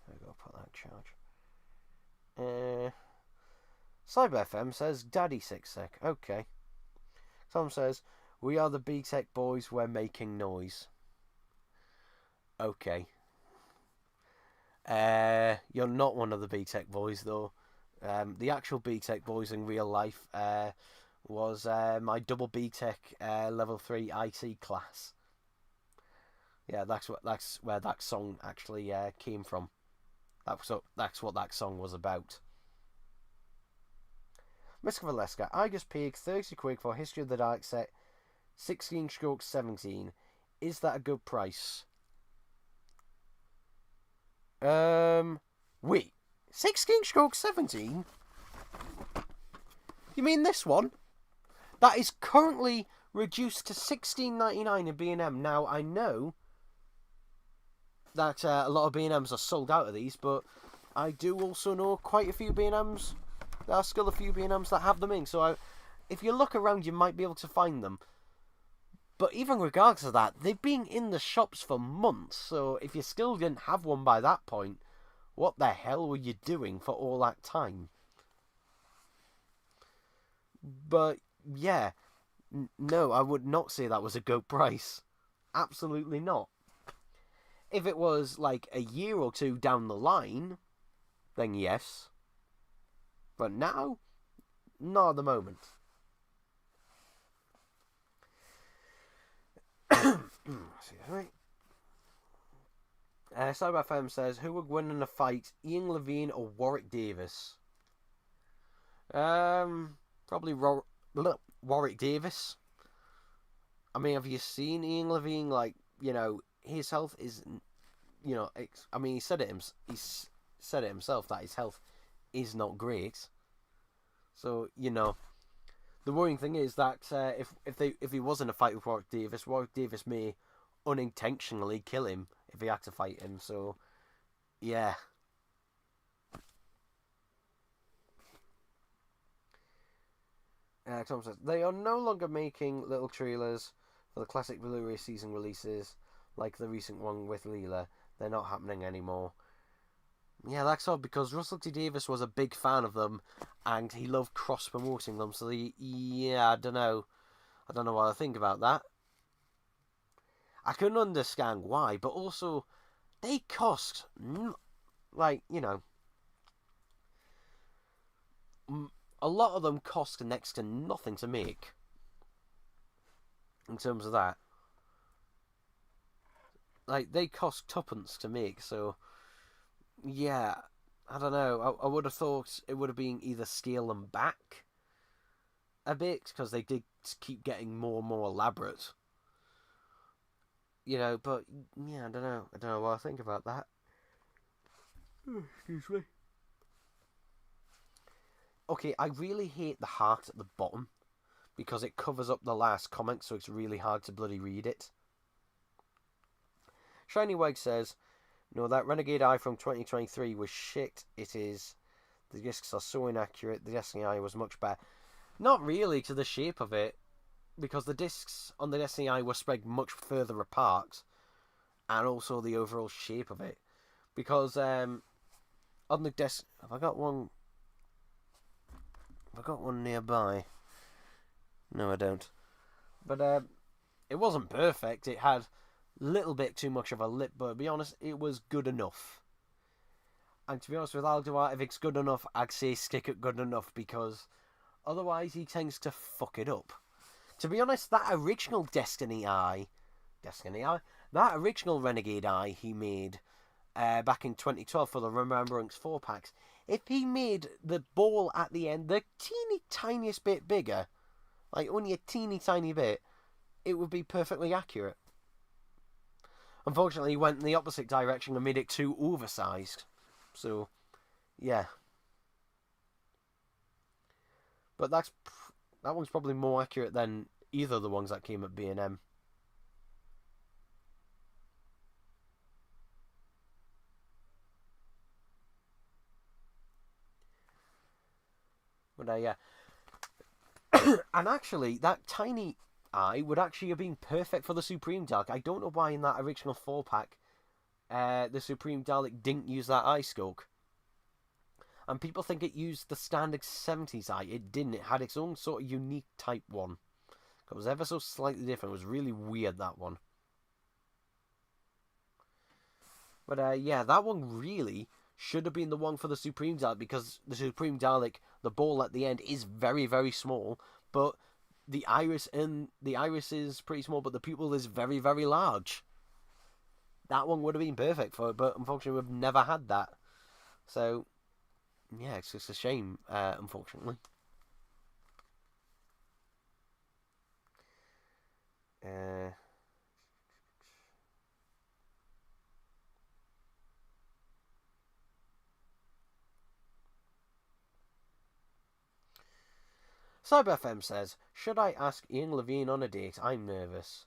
There we go, put that in charge. Cyber FM says, Daddy Six Sec. Okay. Tom says, we are the B-Tech boys, we're making noise. Okay. You're not one of the B-Tech boys, though. The actual BTEC boys in real life was my double BTEC level 3 IT class. Yeah, that's where that song actually came from. That's what that song was about. Mr. Valeska, I just paid 30 quid for History of the Dark set 16/17. Is that a good price? Wait, 16/17? You mean this one? That is currently reduced to $16.99 in B&M. Now, I know that a lot of B&Ms are sold out of these, but I do also know quite a few B&Ms. There are still a few B&Ms that have them in, so if you look around, you might be able to find them. But even regardless of that, they've been in the shops for months, so if you still didn't have one by that point, what the hell were you doing for all that time? But, yeah, no, I would not say that was a good price. Absolutely not. If it was like a year or two down the line, then yes. But now, not at the moment. Cyber FM says, who would win in a fight, Ian Levine or Warwick Davis? Probably Warwick Davis. I mean, have you seen Ian Levine? Like, you know, his health is, you know, I mean, he said it himself that his health is not great. So, you know, the worrying thing is that if he was in a fight with Warwick Davis may unintentionally kill him if he had to fight him. So, yeah. Tom says, they are no longer making little trailers for the classic Blu-ray season releases like the recent one with Leela. They're not happening anymore. Yeah, that's odd because Russell T Davies was a big fan of them and he loved cross-promoting them. So, I don't know. I don't know what I think about that. I can understand why, but also they cost, like, you know, a lot of them cost next to nothing to make. In terms of that. Like, they cost tuppence to make, so, yeah, I don't know. I would have thought it would have been either scale them back a bit, because they did keep getting more and more elaborate. You know, but, yeah, I don't know. I don't know what I think about that. Excuse me. Okay, I really hate the heart at the bottom, because it covers up the last comment, so it's really hard to bloody read it. Shiny Wag says, no, that Renegade Eye from 2023 was shit. It is. The discs are so inaccurate. The Destiny Eye was much better. Not really to the shape of it, because the discs on the Destiny Eye were spread much further apart, and also the overall shape of it. Because on the desk, have I got one nearby? No, I don't. But it wasn't perfect. It had a little bit too much of a lip, but to be honest, it was good enough. And to be honest with Alduar, if it's good enough, I'd say stick it good enough, because otherwise he tends to fuck it up. To be honest, that original that original Renegade Eye he made back in 2012 for the Remembrance 4-packs, if he made the ball at the end the teeny tiniest bit bigger, like only a teeny tiny bit, it would be perfectly accurate. Unfortunately, he went in the opposite direction and made it too oversized. So, yeah. But that one's probably more accurate than either of the ones that came at B&M. But yeah. And actually, that tiny eye would actually have been perfect for the Supreme Dalek. I don't know why in that original 4-pack the Supreme Dalek didn't use that eye skulk. And people think it used the standard 70s eye. It didn't. It had its own sort of unique type one. It was ever so slightly different. It was really weird, that one. But yeah, that one really should have been the one for the Supreme Dalek, because the Supreme Dalek, the ball at the end is very, very small, but the iris is pretty small, but the pupil is very, very large. That one would have been perfect for it, but unfortunately we've never had that. So, yeah, it's just a shame, unfortunately. CyberFM says, should I ask Ian Levine on a date? I'm nervous.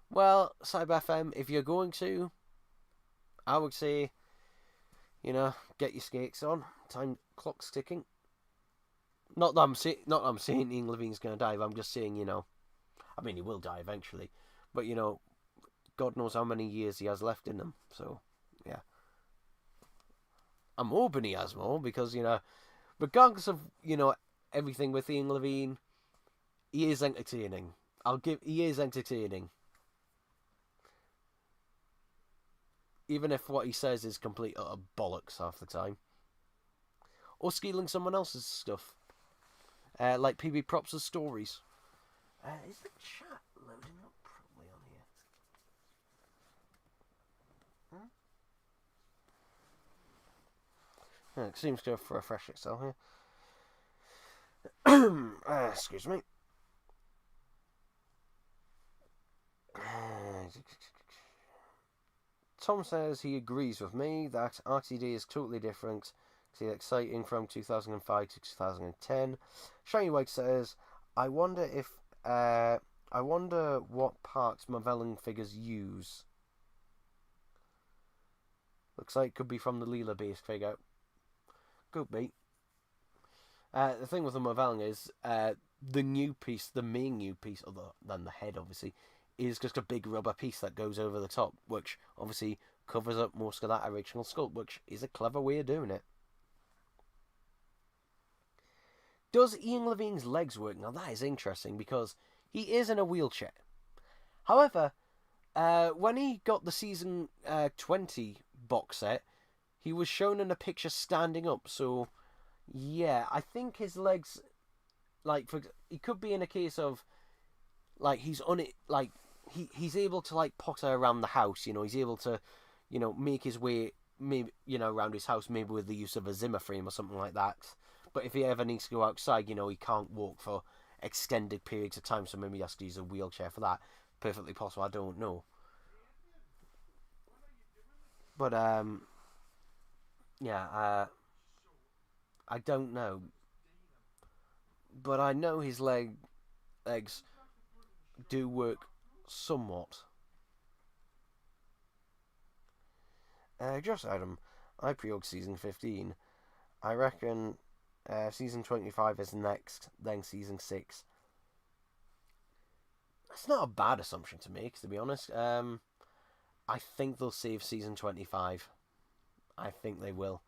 Well, CyberFM, if you're going to, I would say, get your skates on. Time clock's ticking. Not that I'm saying Ian Levine's going to die. I'm just saying, I mean, he will die eventually, but God knows how many years he has left in him. So, yeah, I'm hoping he has more because regardless of everything with Ian Levine, he is entertaining. He is entertaining. Even if what he says is complete utter bollocks half the time. Or stealing someone else's stuff. Like PB Props' stories. Is the chat loading up properly on here? It seems to have refreshed itself here. Excuse me. Tom says he agrees with me that RTD is totally different to the exciting from 2005 to 2010. Shiny White says, I wonder what parts Marvelling figures use. Looks like it could be from the Leela based figure. Could be. The thing with the Marvelling is the new piece, the main new piece, other than the head obviously, is just a big rubber piece that goes over the top, which obviously covers up most of that original sculpt, which is a clever way of doing it. Does Ian Levine's legs work? Now that is interesting because he is in a wheelchair. However, when he got the season 20 box set, he was shown in a picture standing up. So, yeah, I think his legs, he could be in a case of, he's on it, he's able to potter around the house. He's able to, make his way, maybe around his house, maybe with the use of a Zimmer frame or something like that. But if he ever needs to go outside, he can't walk for extended periods of time, so maybe he has to use a wheelchair for that. Perfectly possible, I don't know. But, yeah, I don't know. But I know his legs do work somewhat. Just Adam, I pre-ordered season 15. I reckon season 25 is next, then season 6. That's not a bad assumption to make, to be honest. I think they'll save season 25. I think they will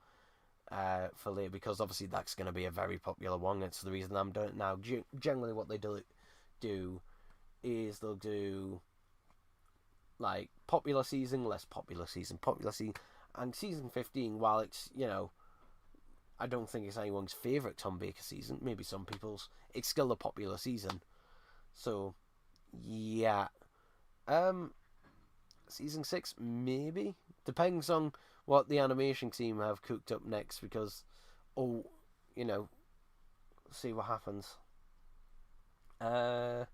for later, because obviously that's going to be a very popular one. It's the reason I'm doing it now. Generally what they do is they'll do popular season, less popular season, and season 15, while it's, I don't think it's anyone's favourite Tom Baker season, maybe some people's, it's still a popular season. So, yeah. Season 6, maybe? Depends on what the animation team have cooked up next, because, see what happens. Yeah.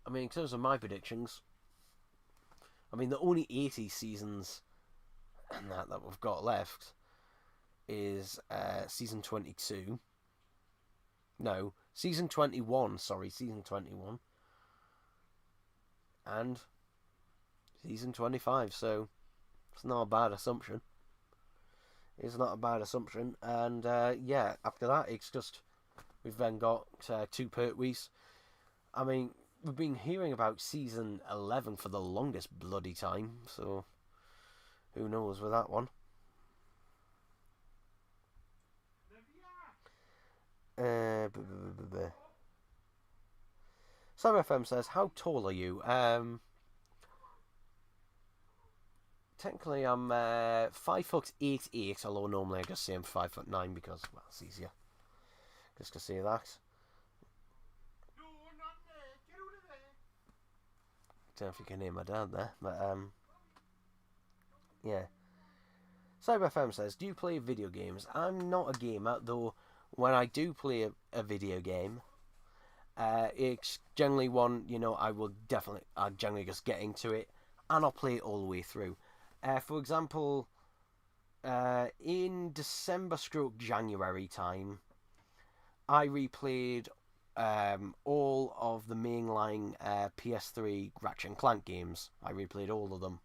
I mean, in terms of my predictions, I mean, the only 80 seasons and that we've got left is season 22. No, season 21, sorry, season 21. And season 25, so it's not a bad assumption. It's not a bad assumption. And, yeah, after that, it's just, we've then got 2 Pertwees. I mean, we've been hearing about season 11 for the longest bloody time, so who knows with that one. Sam FM says, how tall are you? technically I'm 5'8", although normally I just say I'm 5'9" because, well, it's easier just to say that. Don't know if you can hear my dad there, but yeah. CyberFM says, do you play video games? I'm not a gamer, though when I do play a video game, it's generally one, I generally just get into it, and I'll play it all the way through. For example, in December/January time, I replayed all of the mainline PS3 Ratchet and Clank games. I replayed all of them.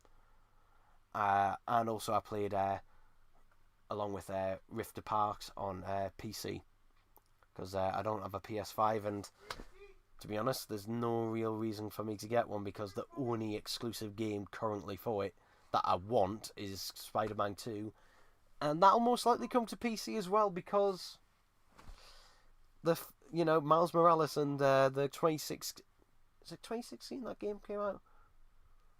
And also I played, along with Rift Apart on PC. Because I don't have a PS5, and to be honest, there's no real reason for me to get one, because the only exclusive game currently for it that I want is Spider-Man 2. And that'll most likely come to PC as well, because Miles Morales and the 2016... Is it 2016 that game came out?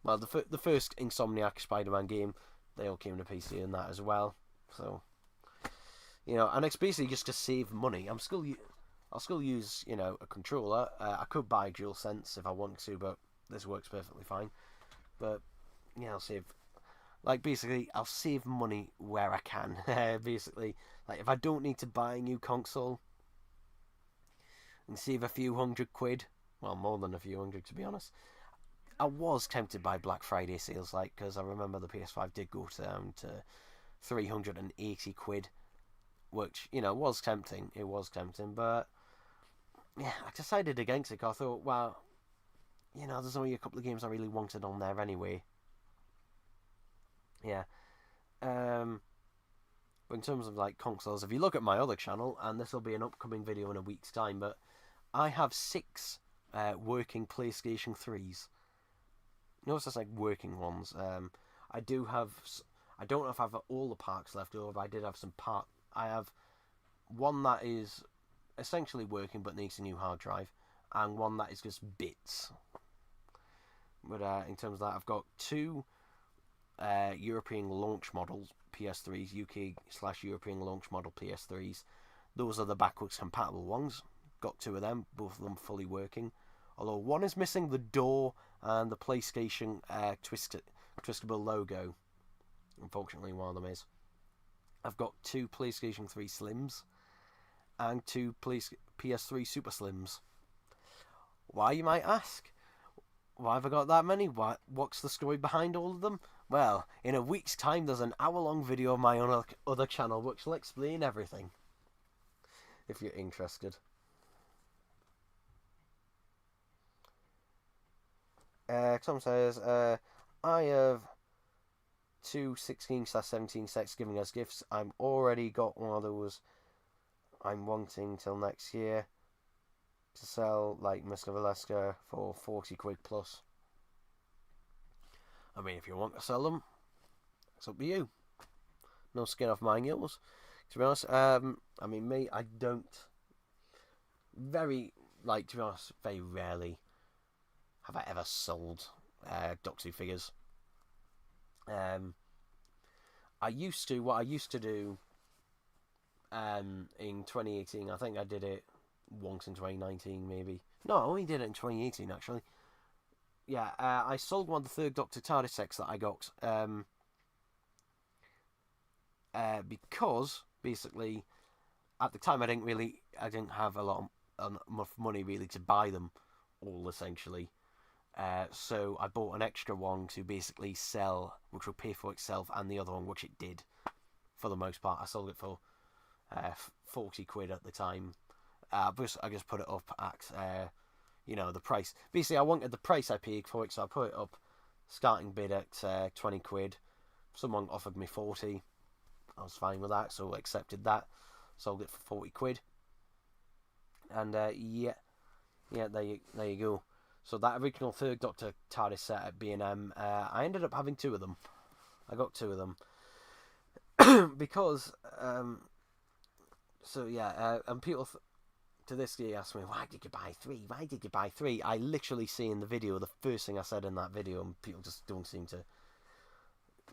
Well, the first Insomniac Spider-Man game, they all came to PC and that as well. So, and it's basically just to save money. I'll still use, a controller. I could buy DualSense if I want to, but this works perfectly fine. But, yeah, I'll save money where I can. Basically, like, if I don't need to buy a new console and save a few £100, well, more than a few hundred, to be honest. I was tempted by Black Friday sales, because I remember the PS5 did go down to £380, which, was tempting. It was tempting, but yeah, I decided against it. I thought, well, there's only a couple of games I really wanted on there anyway. Yeah. But in terms of consoles, if you look at my other channel, and this will be an upcoming video in a week's time, but I have 6 working PlayStation 3s. Notice that's working ones. I don't know if I have all the parts left over, but I did have some part. I have one that is essentially working but needs a new hard drive, and one that is just bits. But in terms of that, I've got 2 European launch models PS3s, UK/European launch model PS3s. Those are the backwards compatible ones. Got 2 of them, both of them fully working. Although one is missing the door and the PlayStation twistable logo. Unfortunately, one of them is. I've got 2 PlayStation 3 Slims and 2 PS3 Super Slims. Why, you might ask? Why have I got that many? What's the story behind all of them? Well, in a week's time, there's an hour-long video of my other channel which will explain everything, if you're interested. Tom says, I have 2 16/17 sets giving us gifts. I've already got one of those I'm wanting till next year to sell, like Mr. Valeska, for £40 plus. I mean, if you want to sell them, it's up to you. No skin off my heels. To be honest, I mean, me, I don't... to be honest, very rarely have I ever sold Doctor Who figures. What I used to do in 2018, I think I did it once in 2019, maybe. No, I only did it in 2018, actually. Yeah, I sold one of the 3rd Doctor TARDIS sets that I got, because, basically, at the time I didn't have enough money, really, to buy them all, essentially. So I bought an extra one to basically sell, which would pay for itself, and the other one, which it did, for the most part. I sold it for £40 at the time. I just put it up at, the price. Basically, I wanted the price I paid for it, so I put it up, starting bid at £20. Someone offered me 40. I was fine with that, so I accepted that. Sold it for £40. And, yeah, there you go. So that original 3rd Doctor TARDIS set at B&M, I ended up having 2 of them. I got 2 of them. Because, and people to this day ask me, why did you buy 3? Why did you buy 3? I literally say in the video, the first thing I said in that video, and people just don't seem to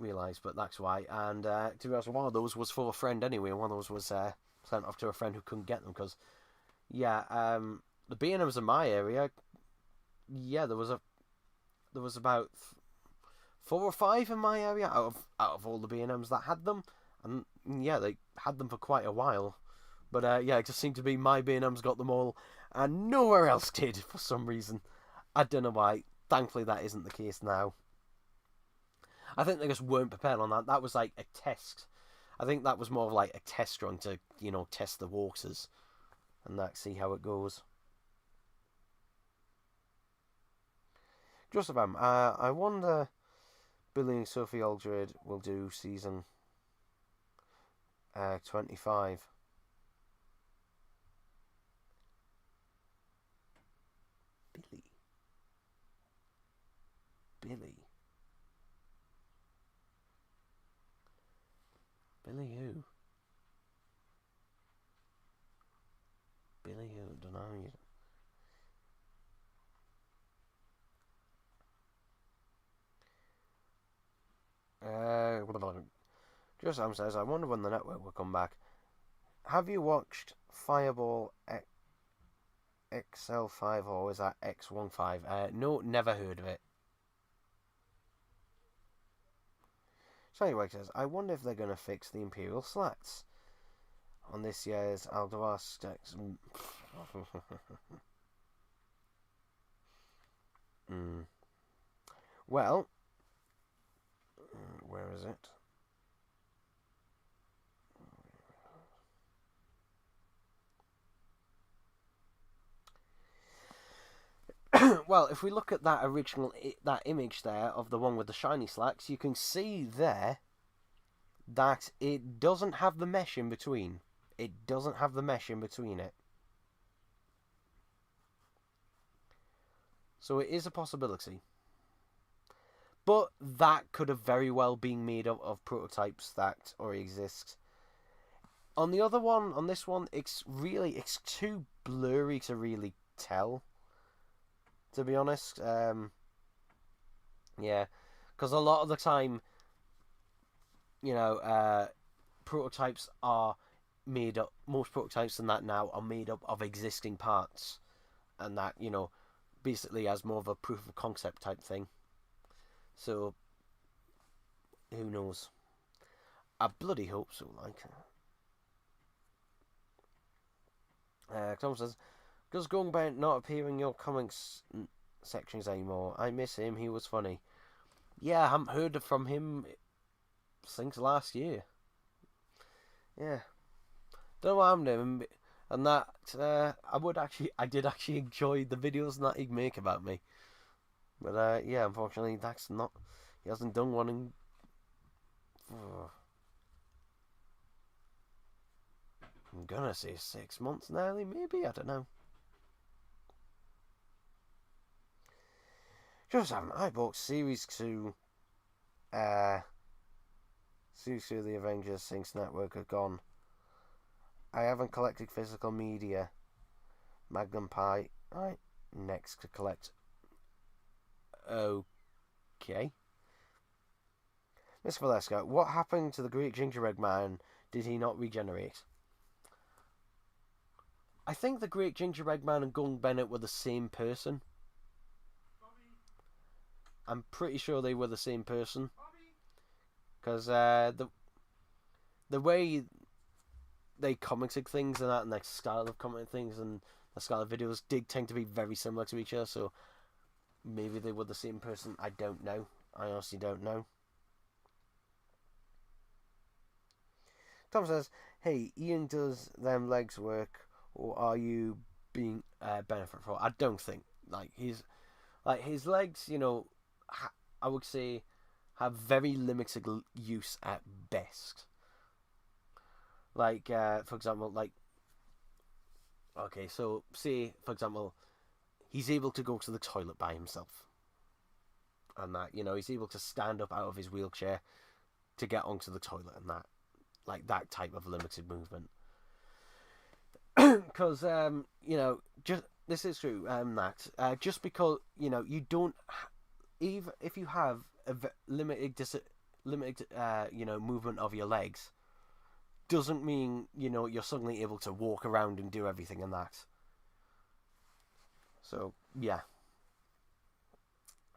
realise, but that's why. And to be honest, one of those was for a friend anyway, and one of those was sent off to a friend who couldn't get them because, yeah, the B&Ms in my area, yeah, there was about 4 or 5 in my area out of all the B&Ms that had them, and yeah, they had them for quite a while. But yeah, it just seemed to be my B&Ms got them all, and nowhere else did for some reason. I don't know why. Thankfully, that isn't the case now. I think they just weren't prepared on that. That was like a test. I think that was more of like a test run to, test the waters and see how it goes. Just about. I wonder Billy and Sophie Aldred will do season 25. Billy. Billy who? Billy who? Don't know. Just Sam says, I wonder when the network will come back. Have you watched Fireball XL5 or is that X15? No, never heard of it. So anyway, it says, I wonder if they're going to fix the Imperial slats on this year's Alderaan Stacks. Well, where is it? Well, if we look at that that image there of the one with the shiny slacks, you can see there that it doesn't have the mesh in between. It doesn't have the mesh in between it. So it is a possibility. But that could have very well been made up of prototypes that already exist. On the other one, on this one, it's too blurry to really tell. To be honest, yeah, because a lot of the time, prototypes are made up. Most prototypes than that now are made up of existing parts, and that basically as more of a proof of concept type thing. So, who knows? I bloody hope so. Tom says, does Gungbent not appear in your comics sections anymore? I miss him. He was funny. Yeah, I haven't heard from him since last year. Yeah, don't know what happened to him. And that I did actually enjoy the videos that he'd make about me. But yeah, unfortunately, he hasn't done one in. I'm gonna say 6 months nearly, maybe, I don't know. Just haven't. I bought Series 2. Series 2 of the Avengers since Network are gone. I haven't collected physical media. Magnum Pi. Right. Next to collect. Okay. Miss Valeska, what happened to the Great Gingerbread Man? Did he not regenerate? I think the Great Gingerbread Man and Gung Bennett were the same person. I'm pretty sure they were the same person. Because the way they commented things and that, and their style of commenting things and the style of videos did tend to be very similar to each other, so maybe they were the same person. I don't know. I honestly don't know. Tom says, hey, Ian, does them legs work, or are you being benefit for? I don't think. His legs, I would say, have very limited use at best. For example, okay, so say, for example, he's able to go to the toilet by himself. And that, he's able to stand up out of his wheelchair to get onto the toilet and that. Like that type of limited movement. Because, just this is true, just because, you don't, even if you have a limited limited, movement of your legs doesn't mean, you're suddenly able to walk around and do everything in that. So, yeah.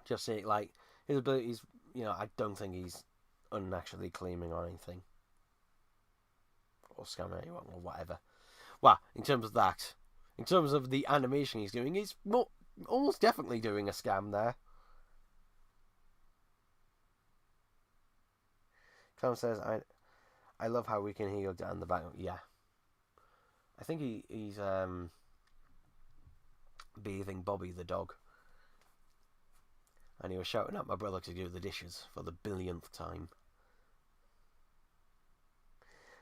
Just say, like, his abilities, I don't think he's unnaturally claiming or anything. Or scamming anyone or whatever. Well, in terms of that, in terms of the animation he's doing, he's almost definitely doing a scam there. Tom says, I love how we can hear you down the back. Yeah. I think he's bathing Bobby the dog. And he was shouting at my brother to do the dishes for the billionth time.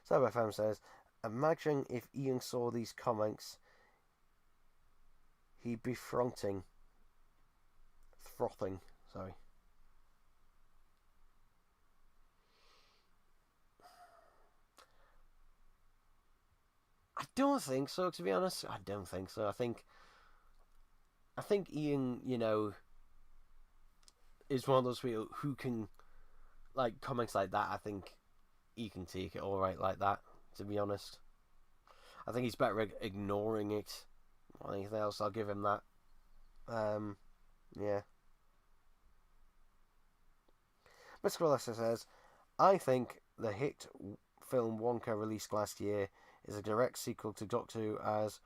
CyberFam says, imagine if Ian saw these comments, he'd be frothing. Sorry. I don't think so, to be honest. I don't think so. I think Ian, is one of those people who can, like, comments like that. I think he can take it all right like that, to be honest. I think he's better ignoring it or anything else. I'll give him that. Yeah. Mr. Alessa says, I think the hit film Wonka, released last year, is a direct sequel to Doctor Who, as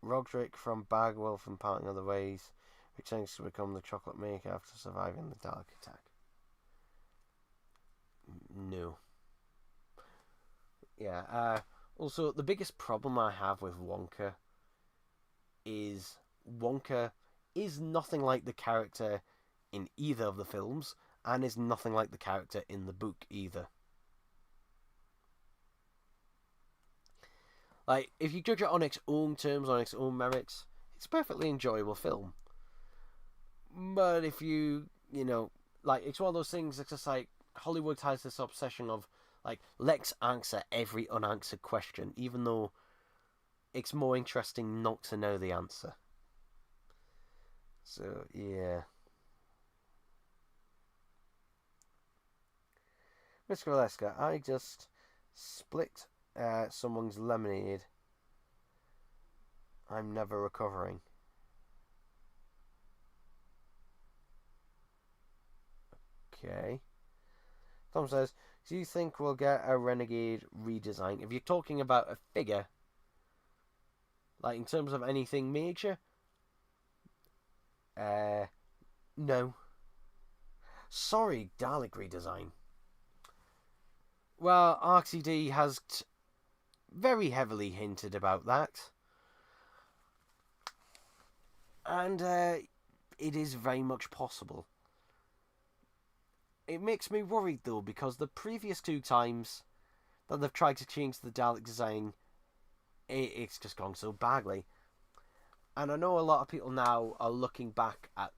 Roderick from Bagwell from Parting of the Ways returns to become the chocolate maker after surviving the Dalek attack. No. Yeah. Also, the biggest problem I have with Wonka is nothing like the character in either of the films, and is nothing like the character in the book either. Like, if you judge it on its own terms, on its own merits, it's a perfectly enjoyable film. But if you, it's one of those things that's just like, Hollywood has this obsession of, like, let's answer every unanswered question, even though it's more interesting not to know the answer. So, yeah. Miss Valeska, I just split someone's lemonade. I'm never recovering. Okay. Tom says, do you think we'll get a Renegade redesign? If you're talking about a figure, like in terms of anything major, no. Sorry, Dalek redesign. Well, RCD has very heavily hinted about that. And it is very much possible. It makes me worried, though, because the previous two times that they've tried to change the Dalek design, it's just gone so badly. And I know a lot of people now are looking back at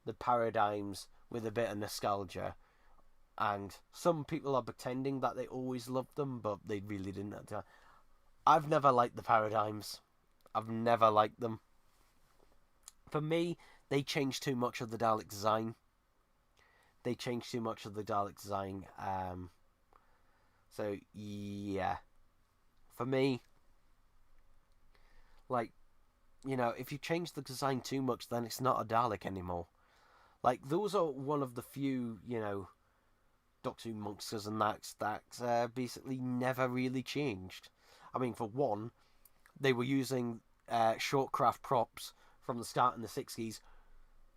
the paradigms with a bit of nostalgia. And some people are pretending that they always loved them, but they really didn't at the time. I've never liked the paradigms. I've never liked them. For me, they changed too much of the Dalek design. So, yeah. For me, like, if you change the design too much, then it's not a Dalek anymore. Like, those are one of the few, Doctor Who monsters and that basically never really changed. I mean, for one, they were using Shortcraft props from the start in the 60s,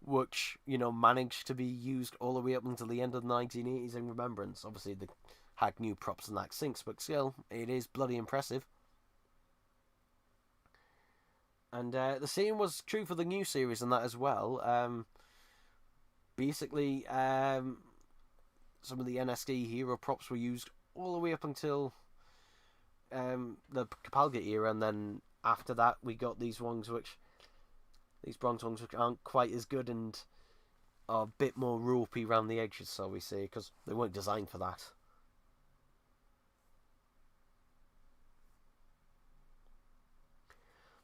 which, managed to be used all the way up until the end of the 1980s in Remembrance. Obviously, they had new props and that sinks, but still, it is bloody impressive. And the same was true for the new series and that as well. Basically, some of the NSD hero props were used all the way up until the Capaldi era, and then after that we got these Bronze ones which aren't quite as good and are a bit more ropey around the edges, so we say, because they weren't designed for that.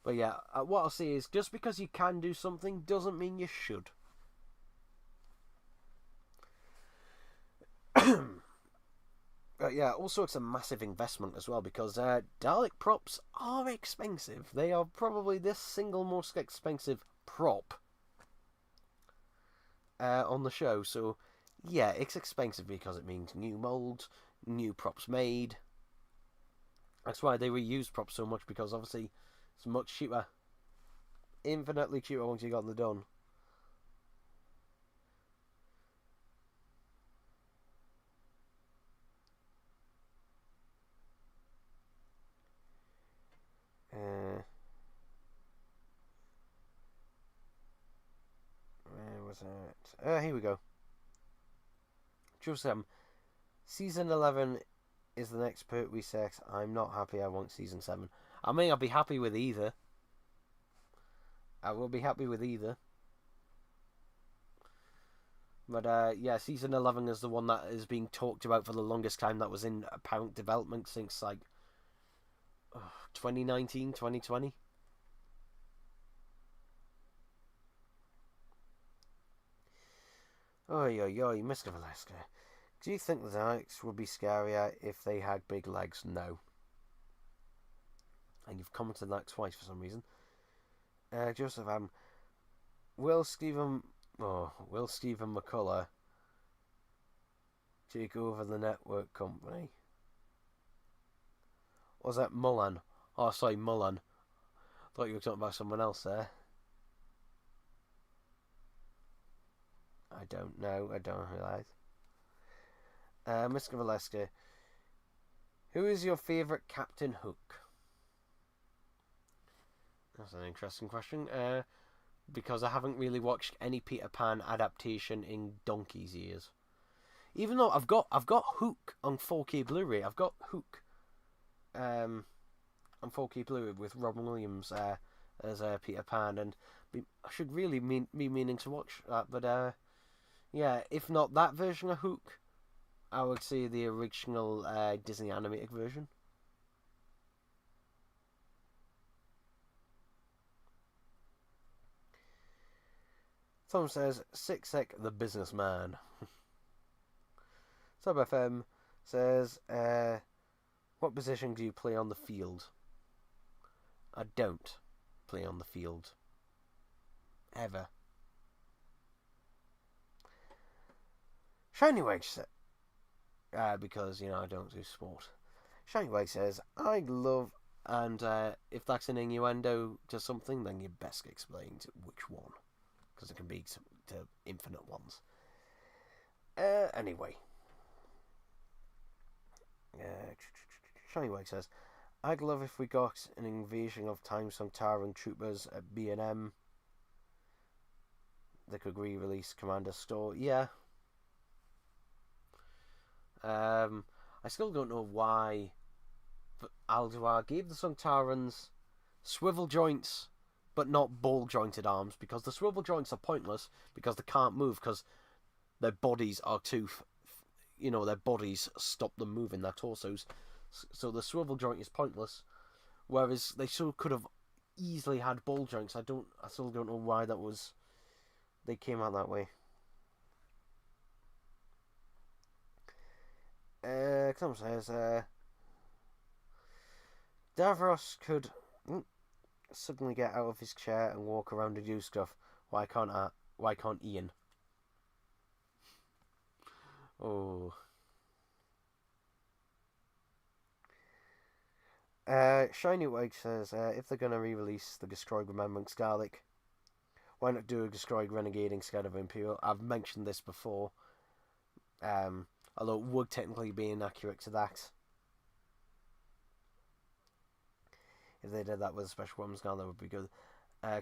But yeah, what I'll say is, just because you can do something doesn't mean you should. Yeah, also it's a massive investment as well because Dalek props are expensive. They are probably the single most expensive prop on the show. So, yeah, it's expensive because it means new molds, new props made. That's why they reuse props so much because obviously it's much cheaper. Infinitely cheaper once you got them done. Where was it? Here we go. Joseph, Season 11 is the next Pertwee sex. I'm not happy. I want Season 7. I mean, I'll be happy with either. I will be happy with either. But yeah, Season 11 is the one that is being talked about for the longest time. That was in apparent development since like 2019, 2020. Oi, oi, oi, Mr. Velasco. Do you think the Daleks would be scarier if they had big legs? No. And you've commented that twice for some reason. Joseph, will Stephen McCullough take over the network company? Was that Mullan? Oh, sorry, Mullan. Thought you were talking about someone else there. I don't know. I don't realise. Mr. Valeska, who is your favourite Captain Hook? That's an interesting question. Because I haven't really watched any Peter Pan adaptation in donkey's years. Even though I've got Hook on 4K Blu-ray. I've got Hook on 4K Blu-ray with Robin Williams as Peter Pan, and I should really be meaning to watch that. But yeah, if not that version of Hook, I would say the original Disney animated version. Tom says, Six-Sec the businessman. Sub FM says, what position do you play on the field? I don't play on the field. Ever. Shinyway says, because, I don't do sport. Shinyway says, I love, and if that's an innuendo to something, then you best explain which one. Because it can be to infinite ones. Anyway. Shinyway says, I'd love if we got an invasion of Time Sontaran troopers at B&M. They could re-release Commander Store. Yeah. I still don't know why Alduar gave the Sontarans swivel joints but not ball-jointed arms, because the swivel joints are pointless because they can't move because their bodies are too... their bodies stop them moving, their torsos. So the swivel joint is pointless, whereas they still could have easily had ball joints. I still don't know why they came out that way. Tom says, Davros could suddenly get out of his chair and walk around and do stuff. Why can't Ian? Oh. Shiny White says, if they're going to re-release the Destroyed Remembrance Dalek, why not do a Destroyed Renegade instead of Imperial? I've mentioned this before, although it would technically be inaccurate to that. If they did that with a special weapons gun, that would be good.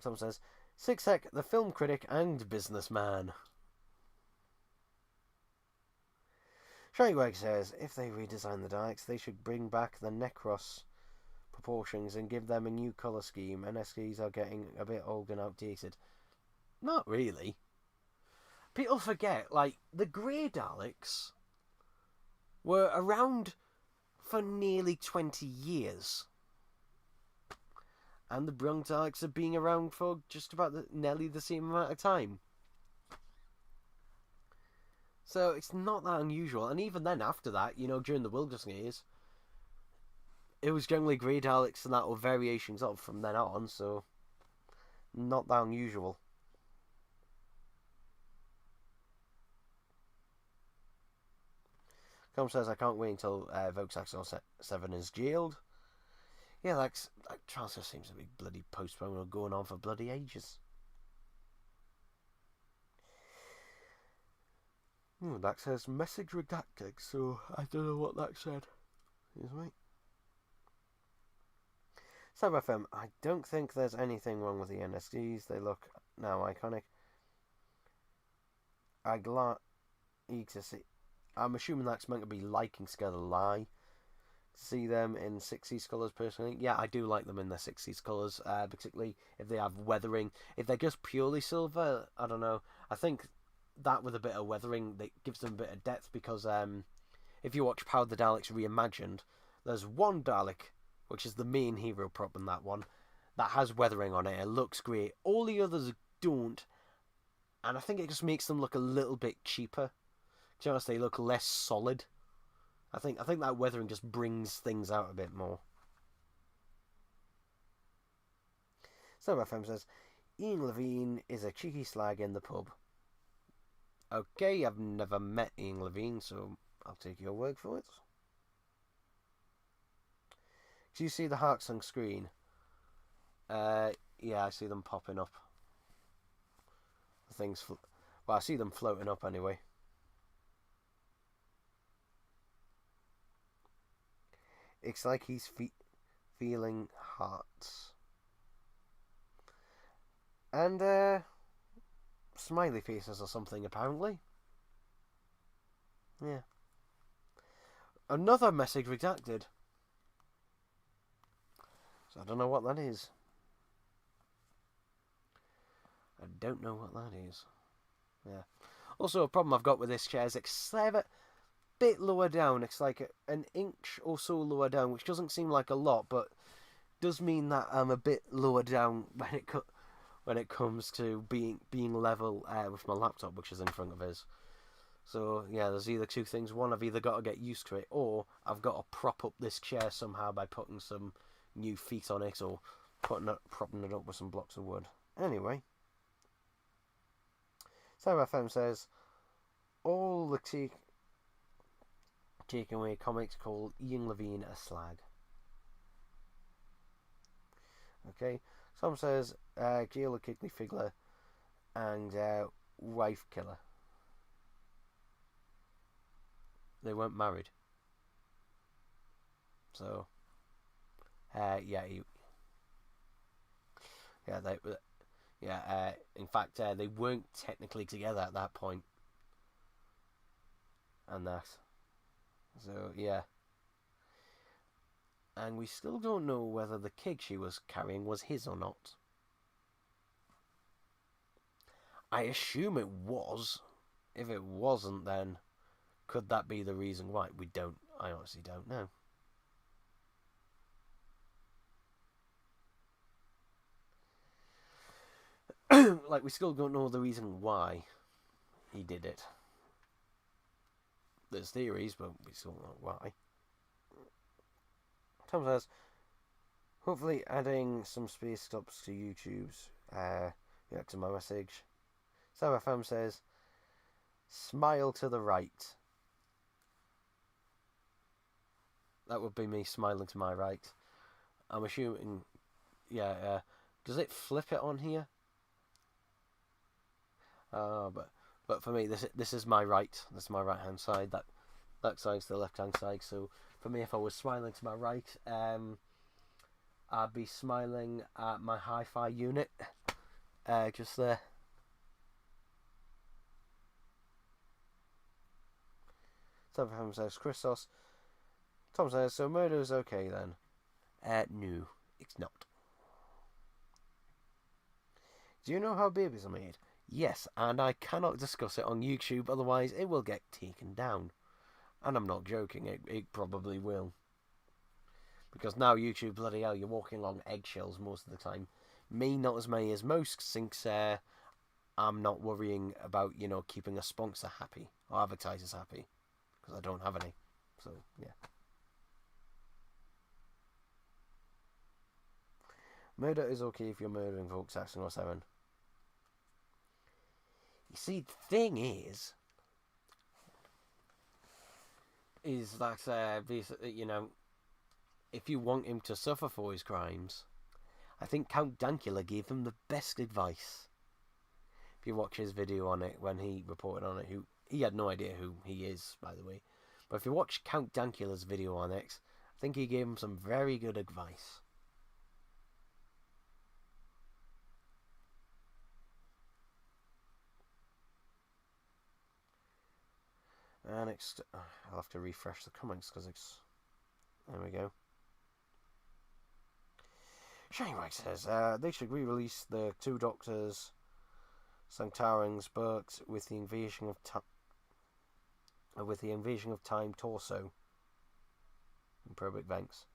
Tom says, Six-Sec, the film critic and businessman. Shywag says, if they redesign the Daleks, they should bring back the Necros proportions and give them a new colour scheme. NSKs are getting a bit old and outdated. Not really. People forget, the Grey Daleks were around for nearly 20 years. And the Brown Daleks have been around for just about nearly the same amount of time. So it's not that unusual. And even then, after that, you know, during the Wilderness years, it was generally grey Daleks and that, or variations of from then on. So not that unusual. Com says, I can't wait until Volkswagen 7 is jailed. Yeah, like trial just seems to be bloody postponed or going on for bloody ages. That says message redacted, so I don't know what that said. Is right. SubFM, I don't think there's anything wrong with the NSDs. They look now iconic. I'd like to see. I'm assuming that's meant to be liking Scare the Lie. See them in 60s colours personally. Yeah, I do like them in their 60s colours, particularly if they have weathering. If they're just purely silver, I don't know. I think that with a bit of weathering, that gives them a bit of depth, because if you watch Power of the Daleks Reimagined, there's one Dalek, which is the main hero prop in that one, that has weathering on it. It looks great. All the others don't, and I think it just makes them look a little bit cheaper. To be honest, they look less solid. I think that weathering just brings things out a bit more. So FM says, Ian Levine is a cheeky slag in the pub. Okay, I've never met Ian Levine, so I'll take your word for it. Do you see the hearts on screen? Yeah, I see them popping up. The things, well, I see them floating up anyway. It's like he's feeling hearts. And, smiley faces or something, apparently. Yeah. Another message redacted. So I don't know what that is. I don't know what that is. Yeah. Also, a problem I've got with this chair is it's a bit lower down. It's like an inch or so lower down, which doesn't seem like a lot, but does mean that I'm a bit lower down when it comes to being level with my laptop, which is in front of us. So yeah, there's either two things. One, I've either got to get used to it, or I've got to prop up this chair somehow by putting some new feet on it, or propping it up with some blocks of wood. Anyway, Sarah FM says, all the taking away comics call Ian Levine a slag. Okay, some says Jailer Kidney Figgler and Wife Killer. They weren't married. So, in fact, they weren't technically together at that point. And that. So, yeah. And we still don't know whether the kid she was carrying was his or not. I assume it was. If it wasn't, then could that be the reason why? I honestly don't know. Like, we still don't know the reason why he did it. There's theories, but we still don't know why. Tom says, hopefully adding some space stops to YouTube's to my message. Sarah FM says, smile to the right. That would be me smiling to my right. I'm assuming, does it flip it on here? But for me, this is my right. This is my right hand side. That side's the left hand side. So for me, if I was smiling to my right, I'd be smiling at my hi-fi unit, just there. Tom says Christos. Tom says, so murder's okay then? No, it's not. Do you know how babies are made? Yes, and I cannot discuss it on YouTube, otherwise it will get taken down. And I'm not joking, it probably will. Because now YouTube, bloody hell, you're walking along eggshells most of the time. Me, not as many as most, since I'm not worrying about, you know, keeping a sponsor happy or advertisers happy, because I don't have any. So, yeah. Murder is okay if you're murdering folks, Axel 07. You see, the thing is that, basically, you know, if you want him to suffer for his crimes, I think Count Dankula gave him the best advice. If you watch his video on it, when he reported on it, he had no idea who he is, by the way. But if you watch Count Dankula's video on X, I think he gave him some very good advice. And I'll have to refresh the comments because it's... There we go. Shinewag says, they should re-release the Two Doctors Sanctarans books with the Invasion of Time torso in Probik Vanks.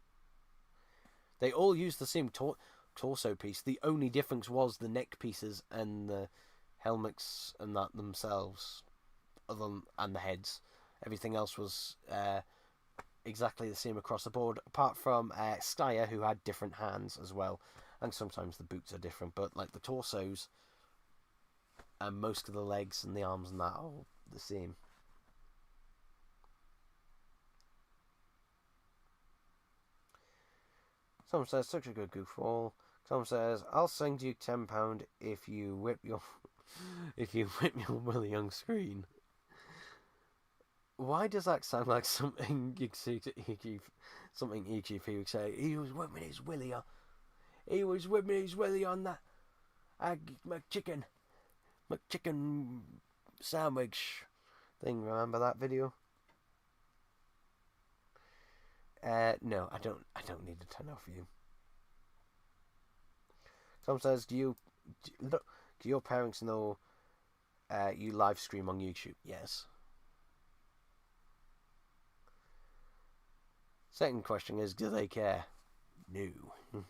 They all use the same torso piece. The only difference was the neck pieces and the helmets and that themselves, and the heads. Everything else was exactly the same across the board, apart from Skyer, who had different hands as well, and sometimes the boots are different, but like the torsos and most of the legs and the arms and that are all the same. Someone says, such a good goofball. Someone says, I'll send you £10 if you whip your Willie on screen. Why does that sound like something you'd see to something EGP would say? He was whipping his Willie on. He was whipping his Willie on that McChicken sandwich thing. Remember that video? No, I don't need a tenner for you. Tom says, do your parents know you live stream on YouTube? Yes. Second question is, do they care? No. In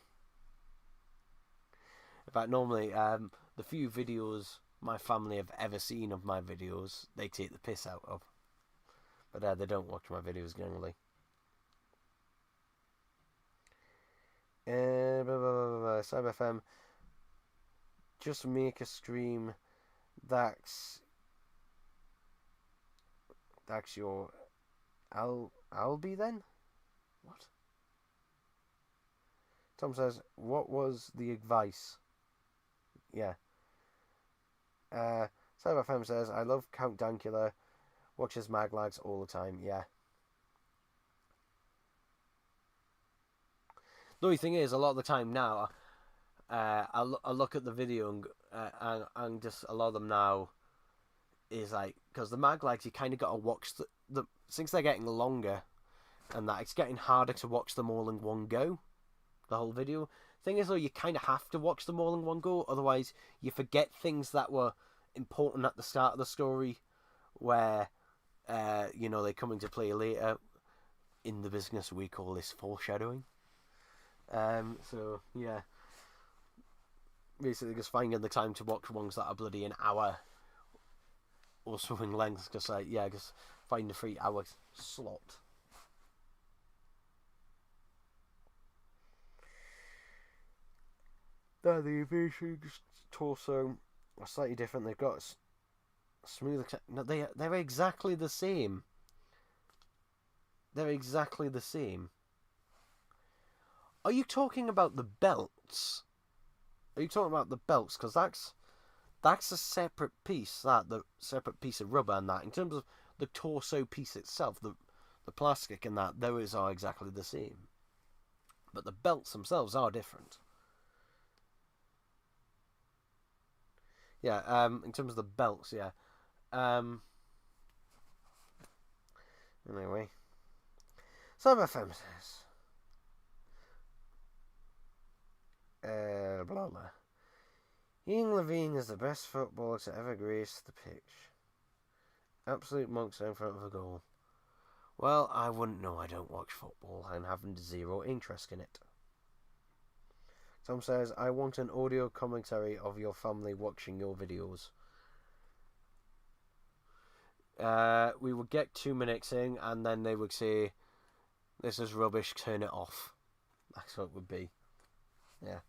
fact, normally, the few videos my family have ever seen of my videos, they take the piss out of. But they don't watch my videos generally. CyberFM, just make a stream that's your Albi then? What? Tom says, what was the advice? Yeah. CyberFM says, I love Count Dankula, watches Maglags all the time. Yeah. The only thing is, a lot of the time now, I look at the video and just a lot of them now is like, because the Maglags, you kind of got to watch the since they're getting longer and that, it's getting harder to watch them all in one go, the whole video. Thing is, though, you kind of have to watch them all in one go, otherwise you forget things that were important at the start of the story, where you know, they come into play later. In the business, we call this foreshadowing. So yeah, basically just finding the time to watch ones that are bloody an hour or something length, just like, yeah, just find the 3 hour slot. The Invasion torso are slightly different. They've got smoother. No, they're exactly the same. They're exactly the same. Are you talking about the belts? Are you talking about the belts? Because that's a separate piece. The separate piece of rubber and that. In terms of the torso piece itself, the plastic and that, those are exactly the same. But the belts themselves are different. Yeah. In terms of the belts, yeah. Anyway, CyberFM says. Blah blah. Ian Levine is the best footballer to ever grace the pitch. Absolute monks in front of a goal. Well, I wouldn't know. I don't watch football and have zero interest in it. Tom says, I want an audio commentary of your family watching your videos. we would get 2 minutes in, and then they would say, "This is rubbish. Turn it off." That's what it would be. Yeah.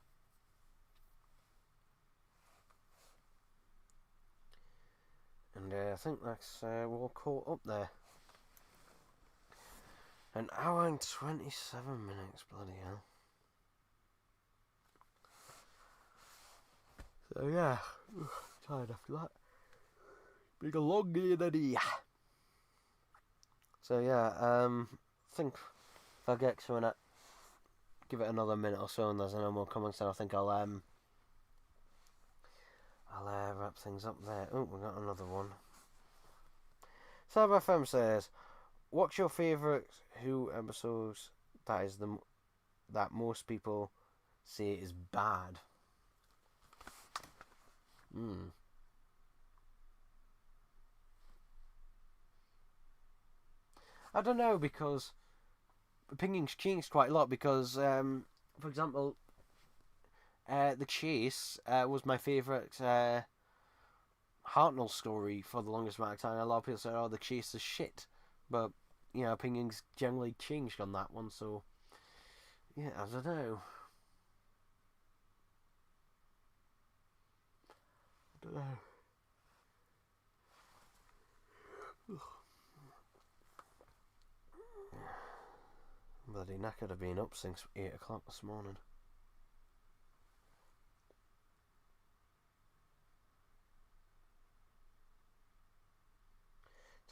And I think that's we're all caught up there. An hour and 27 minutes, bloody hell. So yeah, tired after that. Been a long day today. So yeah, I think if I get to it, give it another minute or so, and there's no more comments, then I think I'll wrap things up there. Oh, we got another one. Cyber FM says, "What's your favourite Who episodes that most people say is bad?" I don't know, because opinions changed quite a lot. Because, for example, The Chase was my favourite Hartnell story for the longest amount of time. A lot of people said, "Oh, The Chase is shit," but opinions generally changed on that one. So yeah, I don't know. Bloody knackered. I've been up since 8 o'clock this morning.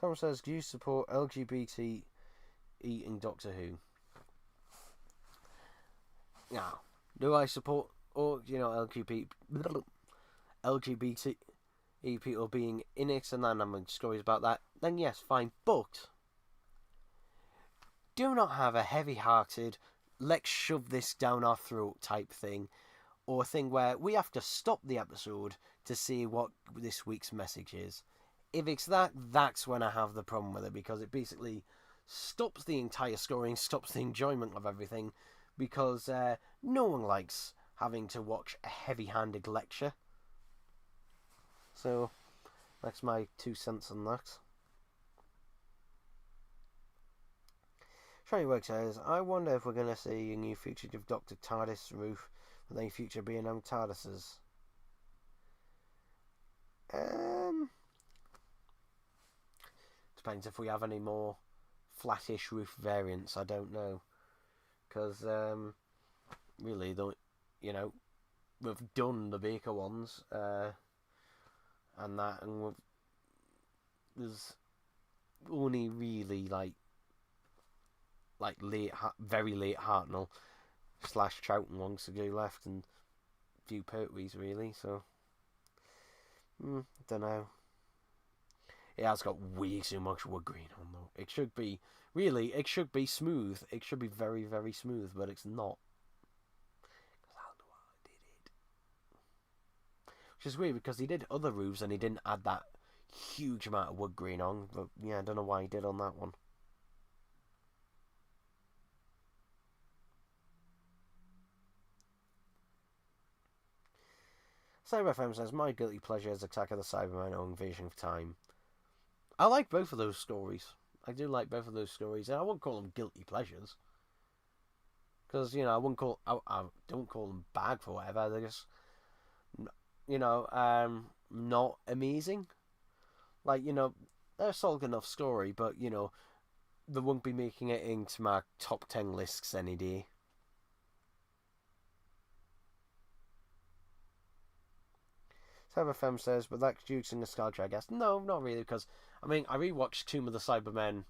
Tom says, "Do you support LGBT in Doctor Who?" Now, do I support LGBT people being in it, and then I'm stories about that? Then yes, fine. But do not have a heavy-hearted, let's shove this down our throat type thing, or a thing where we have to stop the episode to see what this week's message is. If it's that, that's when I have the problem with it, because it basically stops the entire story and stops the enjoyment of everything, because no one likes having to watch a heavy-handed lecture. So that's my 2 cents on that. Shiny Work says, "I wonder if we're going to see a new fugitive Dr. TARDIS roof with any future being on TARDISes." Depends if we have any more flattish roof variants. I don't know, because really, we've done the Baker ones, and that, and there's only really like very late Hartnell / Troughton ones to go left, and a few Pertwees really. So, don't know. It has got way too much wood grain on though. It should be smooth. It should be very, very smooth, but it's not. Because I don't know why I did it. Which is weird, because he did other roofs and he didn't add that huge amount of wood grain on. But yeah, I don't know why he did on that one. Cyber FM says, "My guilty pleasure is Attack of the Cybermen or Invasion of Time." I like both of those stories. I do like both of those stories, and I wouldn't call them guilty pleasures, because I don't call them bad for whatever. They're just not amazing. Like, they're a solid enough story, but they won't be making it into my top 10 lists any day. Cyber FM says, "But that's due to nostalgia, I guess." No, not really, because I rewatched Tomb of the Cybermen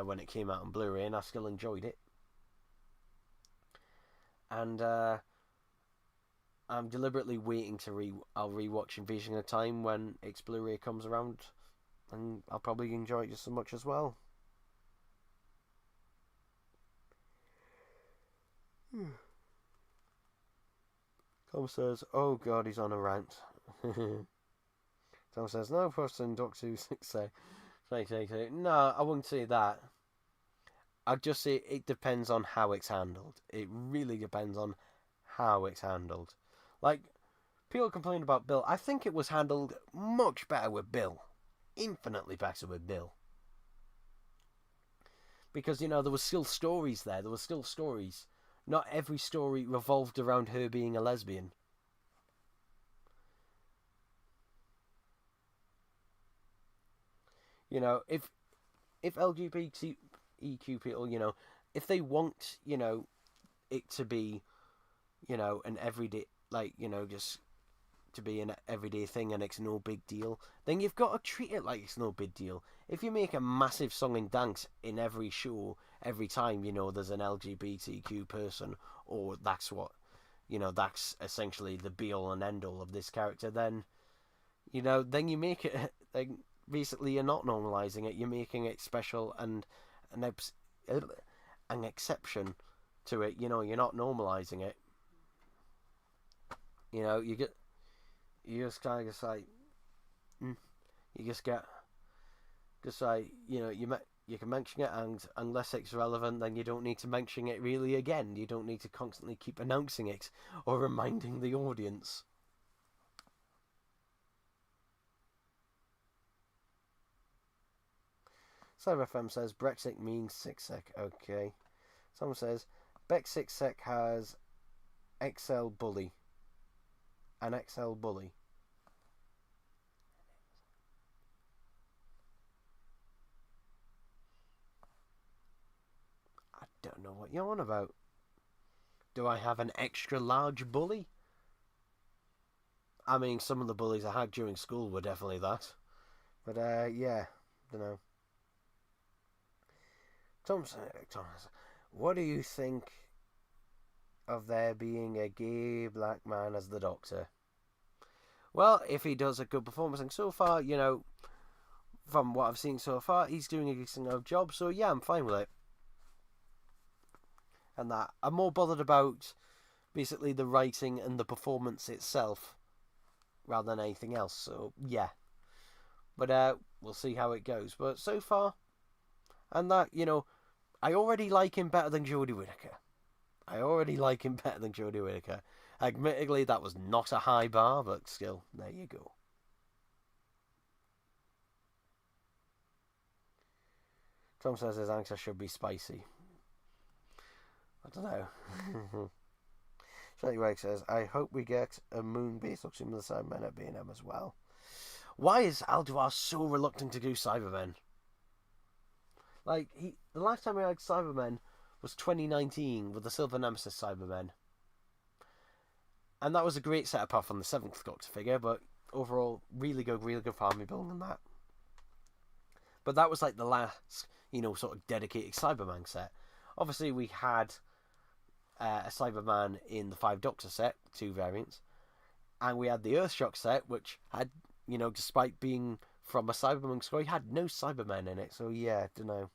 when it came out on Blu-ray, and I still enjoyed it. And I'm deliberately waiting to I'll rewatch Invasion of Time when its Blu-ray comes around, and I'll probably enjoy it just as much as well. Tom says, "Oh god, he's on a rant." Tom says, "No person Doctor Who say." No, I wouldn't say that. I'd just say it depends on how it's handled. It really depends on how it's handled. Like, people complain about Bill. I think it was handled much better with Bill. infinitely better with Bill. Because, you know, there were still stories there. There were still stories. Not every story revolved around her being a lesbian. You know, if LGBTQ people, you know, if they want, you know, it to be, you know, an everyday, like, you know, just to be an everyday thing and it's no big deal, then you've got to treat it like it's no big deal. If you make a massive song and dance in every show, every time, you know, there's an LGBTQ person, or that's what, you know, that's essentially the be all and end all of this character, then, you know, then you make it, like, basically you're not normalizing it, you're making it special and an, an exception to it, you know, you're not normalizing it. You know, you just kind of just like, you just get, just like, you know, you can mention it, and unless it's relevant, then you don't need to mention it really again. You don't need to constantly keep announcing it or reminding the audience. CyberFM says Brexit means Six-Sec. Okay. Someone says Beck Six-Sec has XL Bully. An XL Bully. I don't know what you're on about. Do I have an extra large bully? I mean, some of the bullies I had during school were definitely that. But, yeah, don't know. Thomas, what do you think of there being a gay black man as the Doctor? Well, if he does a good performance, and so far, you know, from what I've seen so far, he's doing a decent enough job, so yeah, I'm fine with it. And that, I'm more bothered about basically the writing and the performance itself rather than anything else, so yeah. But we'll see how it goes. But so far, and that, you know, I already like him better than Jodie Whittaker. Admittedly, that was not a high bar, but still, there you go. Tom says his answer should be spicy. I don't know. Shelly Wake says, I hope we get a moon-based Oxygen of the Cybermen at B&M as well. Why is Alduar so reluctant to do Cybermen? Like, the last time we had Cybermen was 2019 with the Silver Nemesis Cybermen. And that was a great set apart from the 7th Doctor figure, but overall, really good for army building and that. But that was like the last, you know, sort of dedicated Cyberman set. Obviously, we had a Cyberman in the 5 Doctor set, 2 variants. And we had the Earthshock set, which had, you know, despite being from a Cyberman story, had no Cybermen in it. So yeah, I don't know.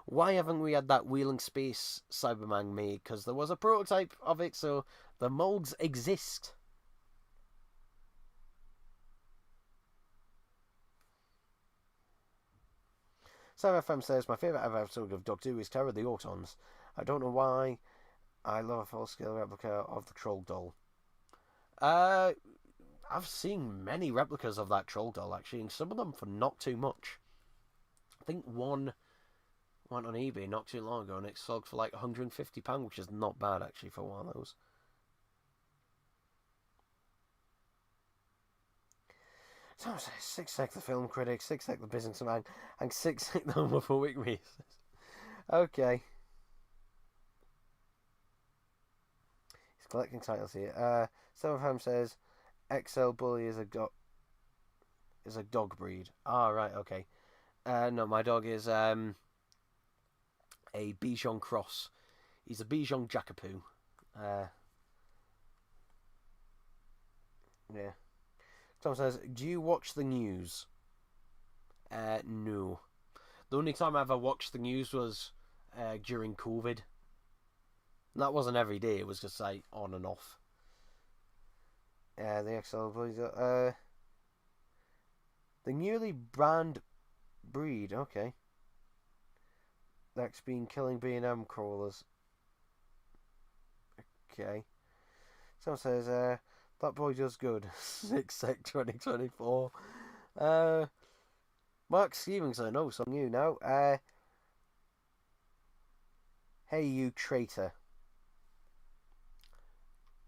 Why haven't we had that Wheeling Space Cyberman made? Because there was a prototype of it, so the molds exist. Sarah FM says, my favourite ever episode of Doctor Who is Terror of the Autons. I don't know why. I love a full-scale replica of the Troll Doll. I've seen many replicas of that Troll Doll, actually, and some of them for not too much. I think one went on eBay not too long ago, and it sold for like £150, which is not bad, actually, for one of those. So Six-Sec the film critic, Six-Sec the businessman, and Six-Sec the homophobic racist. Okay. He's collecting titles here. Silverham says XL Bully is a dog breed. Ah, right, okay. No, my dog is a Bichon Cross. He's a Bichon Jacapoo. Yeah. Tom says, do you watch the news? No. The only time I ever watched the news was during COVID. And that wasn't every day, it was just like on and off. The XL Bullies. The newly banned breed, okay. That's been killing B&M crawlers. Okay. Someone says, that boy does good. Six Sec 2024. Mark Stevenson, oh, some new now. Hey, you traitor.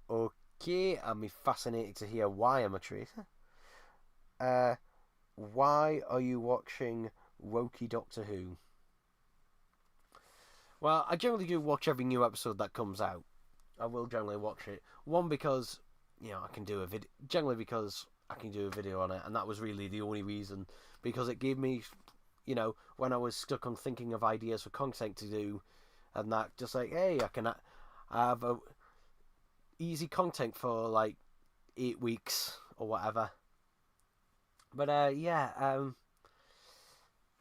Okay, I'll be fascinated to hear why I'm a traitor. Uh, why are you watching Wokey Doctor Who? Well, I generally do watch every new episode that comes out. I will generally watch it. One, because I can do a video. Generally because I can do a video on it, and that was really the only reason. Because it gave me, when I was stuck on thinking of ideas for content to do, and that just like, hey, I can have a easy content for like 8 weeks or whatever. But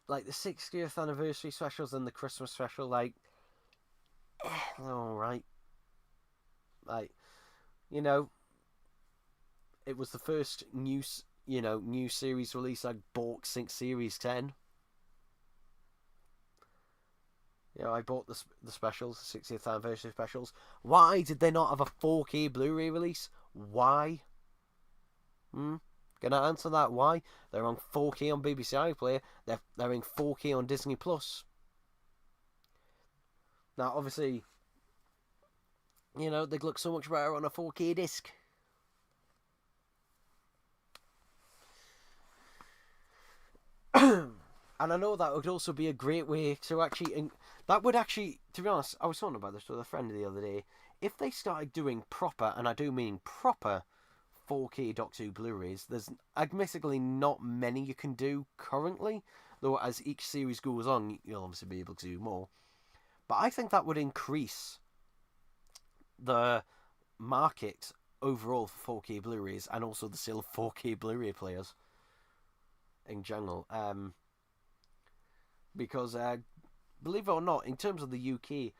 like the 60th anniversary specials and the Christmas special, like, all right, like, you know, it was the first new series release I bought since Series 10. I bought the specials, the 60th anniversary specials. Why did they not have a 4K Blu-ray release? Why? Can I answer that? Why? They're on 4K on BBC iPlayer. They're in 4K on Disney Plus. Now, obviously, they'd look so much better on a 4K disc. And I know that would also be a great way to actually. That would actually, to be honest, I was talking about this with a friend the other day. If they started doing proper, and I do mean proper, 4K Doctor Who Blu-rays, there's admittedly not many you can do currently, though as each series goes on, you'll obviously be able to do more. But I think that would increase the market overall for 4K Blu-rays and also the sale of 4K Blu-ray players in general. Because believe it or not, in terms of the UK,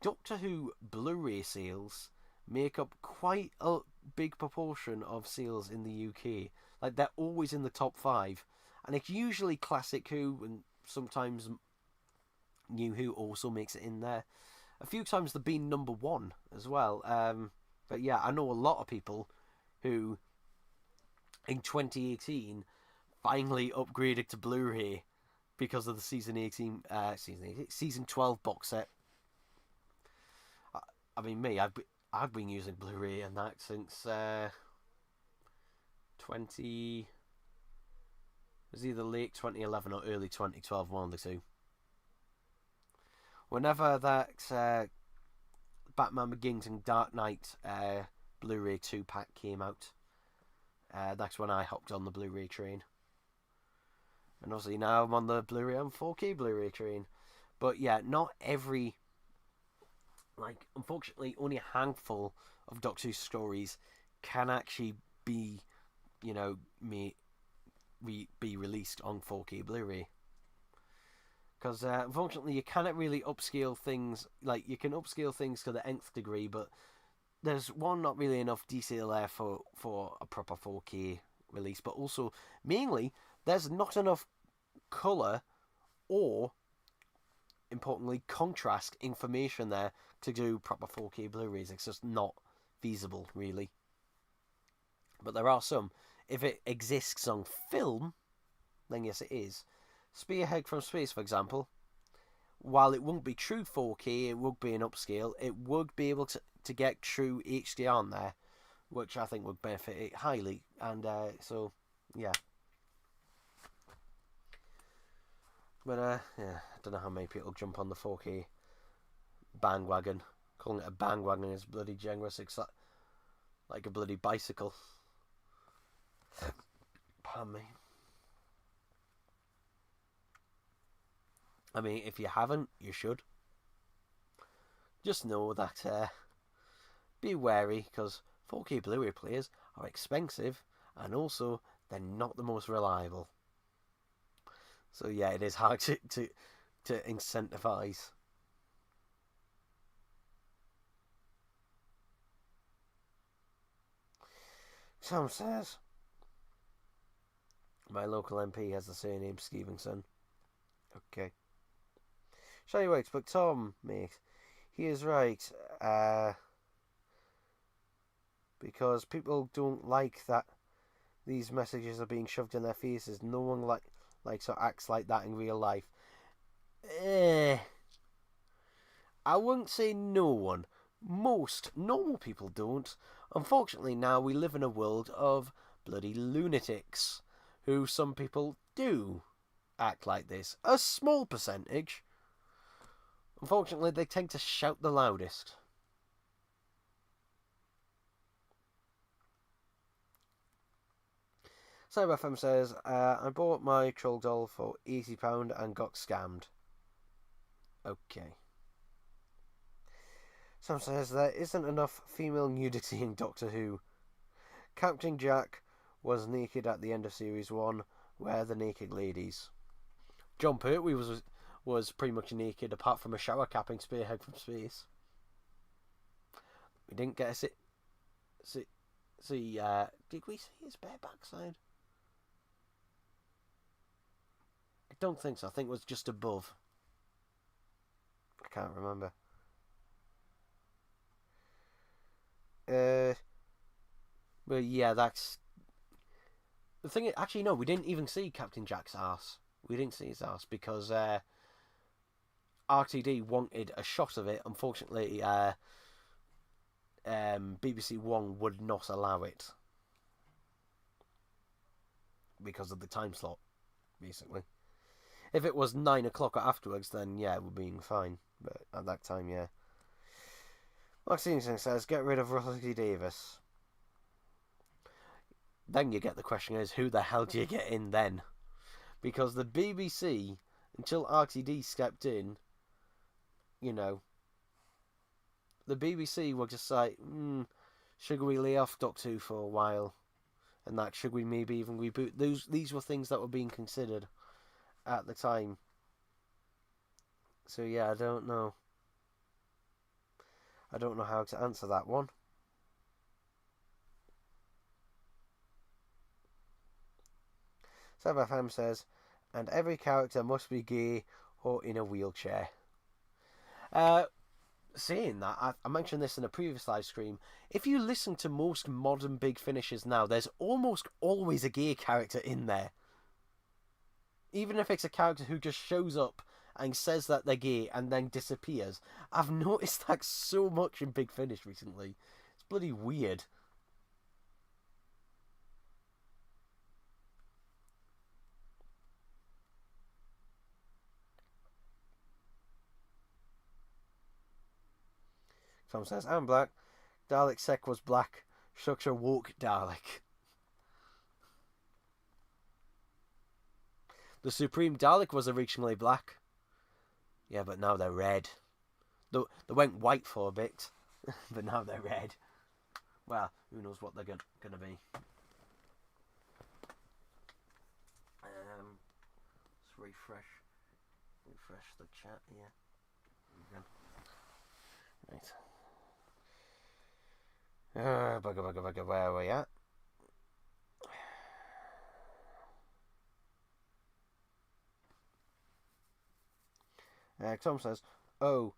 Doctor Who Blu-ray sales make up quite a big proportion of sales in the UK. Like, they're always in the top 5, and it's usually Classic Who, and sometimes New Who also makes it in there. A few times they've been number 1 as well. But yeah, I know a lot of people who in 2018 finally upgraded to Blu-ray because of the season 12 box set. I mean, I've been using Blu-ray and that since 20. It was either late 2011 or early 2012, one of the two. Whenever that Batman Begins and Dark Knight Blu-ray 2-pack came out, that's when I hopped on the Blu-ray train. And obviously now I'm on the Blu-ray and 4K Blu-ray train. But yeah, not every... Like, unfortunately, only a handful of Doctor Who stories can actually be, be released on 4K Blu-ray. Because unfortunately, you cannot really upscale things. Like, you can upscale things to the nth degree, but there's not really enough detail there for a proper 4K release. But also, mainly, there's not enough colour or, importantly, contrast information there to do proper 4K Blu-rays. It's just not feasible, really. But there are some. If it exists on film, then yes, it is. Spearhead from Space, for example, while it won't be true 4K, it would be an upscale. It would be able to get true HDR on there, which I think would benefit it highly. And so, yeah. But yeah, I don't know how many people jump on the 4K bandwagon. Calling it a bandwagon is bloody generous. It's like a bloody bicycle. Pardon me. I mean, if you haven't, you should. Just know that be wary, because 4K Blu-ray players are expensive, and also they're not the most reliable. So yeah, it is hard to incentivize. Tom says, my local MP has the surname Stevenson. Okay. Shiny waits, but Tom, mate, he is right. Because people don't like that these messages are being shoved in their faces. No one like so acts like that in real life. Eh, I wouldn't say no one. Most normal people don't. Unfortunately, now we live in a world of bloody lunatics, who some people do act like this. A small percentage. Unfortunately, they tend to shout the loudest. CyberFM says, I bought my troll doll for £80 and got scammed. Okay. Sam says, there isn't enough female nudity in Doctor Who. Captain Jack was naked at the end of Series 1. Where are the naked ladies? John Pertwee was pretty much naked, apart from a shower capping Spearhead from space. We didn't get to see did we see his bare backside? I don't think so. I think it was just above. I can't remember. But yeah, that's the thing. Actually, no, we didn't even see Captain Jack's ass. We didn't see his ass because RTD wanted a shot of it. Unfortunately, BBC One would not allow it because of the time slot, basically. If it was 9 o'clock or afterwards, then yeah, it would be fine. But at that time, yeah. Maxine says, get rid of Russell T Davies. Then you get the question is, who the hell do you get in then? Because the BBC, until RTD stepped in, you know, the BBC were just like, should we lay off Doctor Who for a while? And that, should we maybe even reboot? These were things that were being considered at the time. So yeah, I don't know. I don't know how to answer that one. SabFM says, and every character must be gay or in a wheelchair. Saying that, I mentioned this in a previous live stream. If you listen to most modern Big Finishes now, there's almost always a gay character in there. Even if it's a character who just shows up and says that they're gay and then disappears. I've noticed that so much in Big Finish recently. It's bloody weird. Tom says, I'm black. Dalek Sec was black. Structure woke Dalek. The Supreme Dalek was originally black. Yeah, but now they're red. They went white for a bit, but now they're red. Well, who knows what they're going to be. Let's refresh the chat here. Right. Bugger, where are we at? Tom says, oh,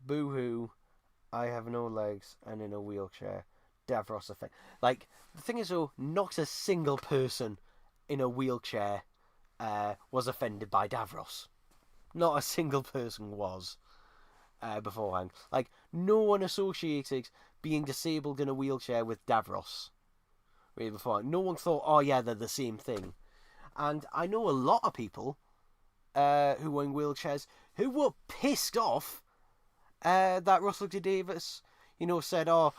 boo-hoo, I have no legs and in a wheelchair. Davros effect. Like, the thing is though, not a single person in a wheelchair was offended by Davros. Not a single person was beforehand. Like, no one associated being disabled in a wheelchair with Davros. Really beforehand. No one thought, oh yeah, they're the same thing. And I know a lot of people who were in wheelchairs who were pissed off that Russell T Davies, said, oh,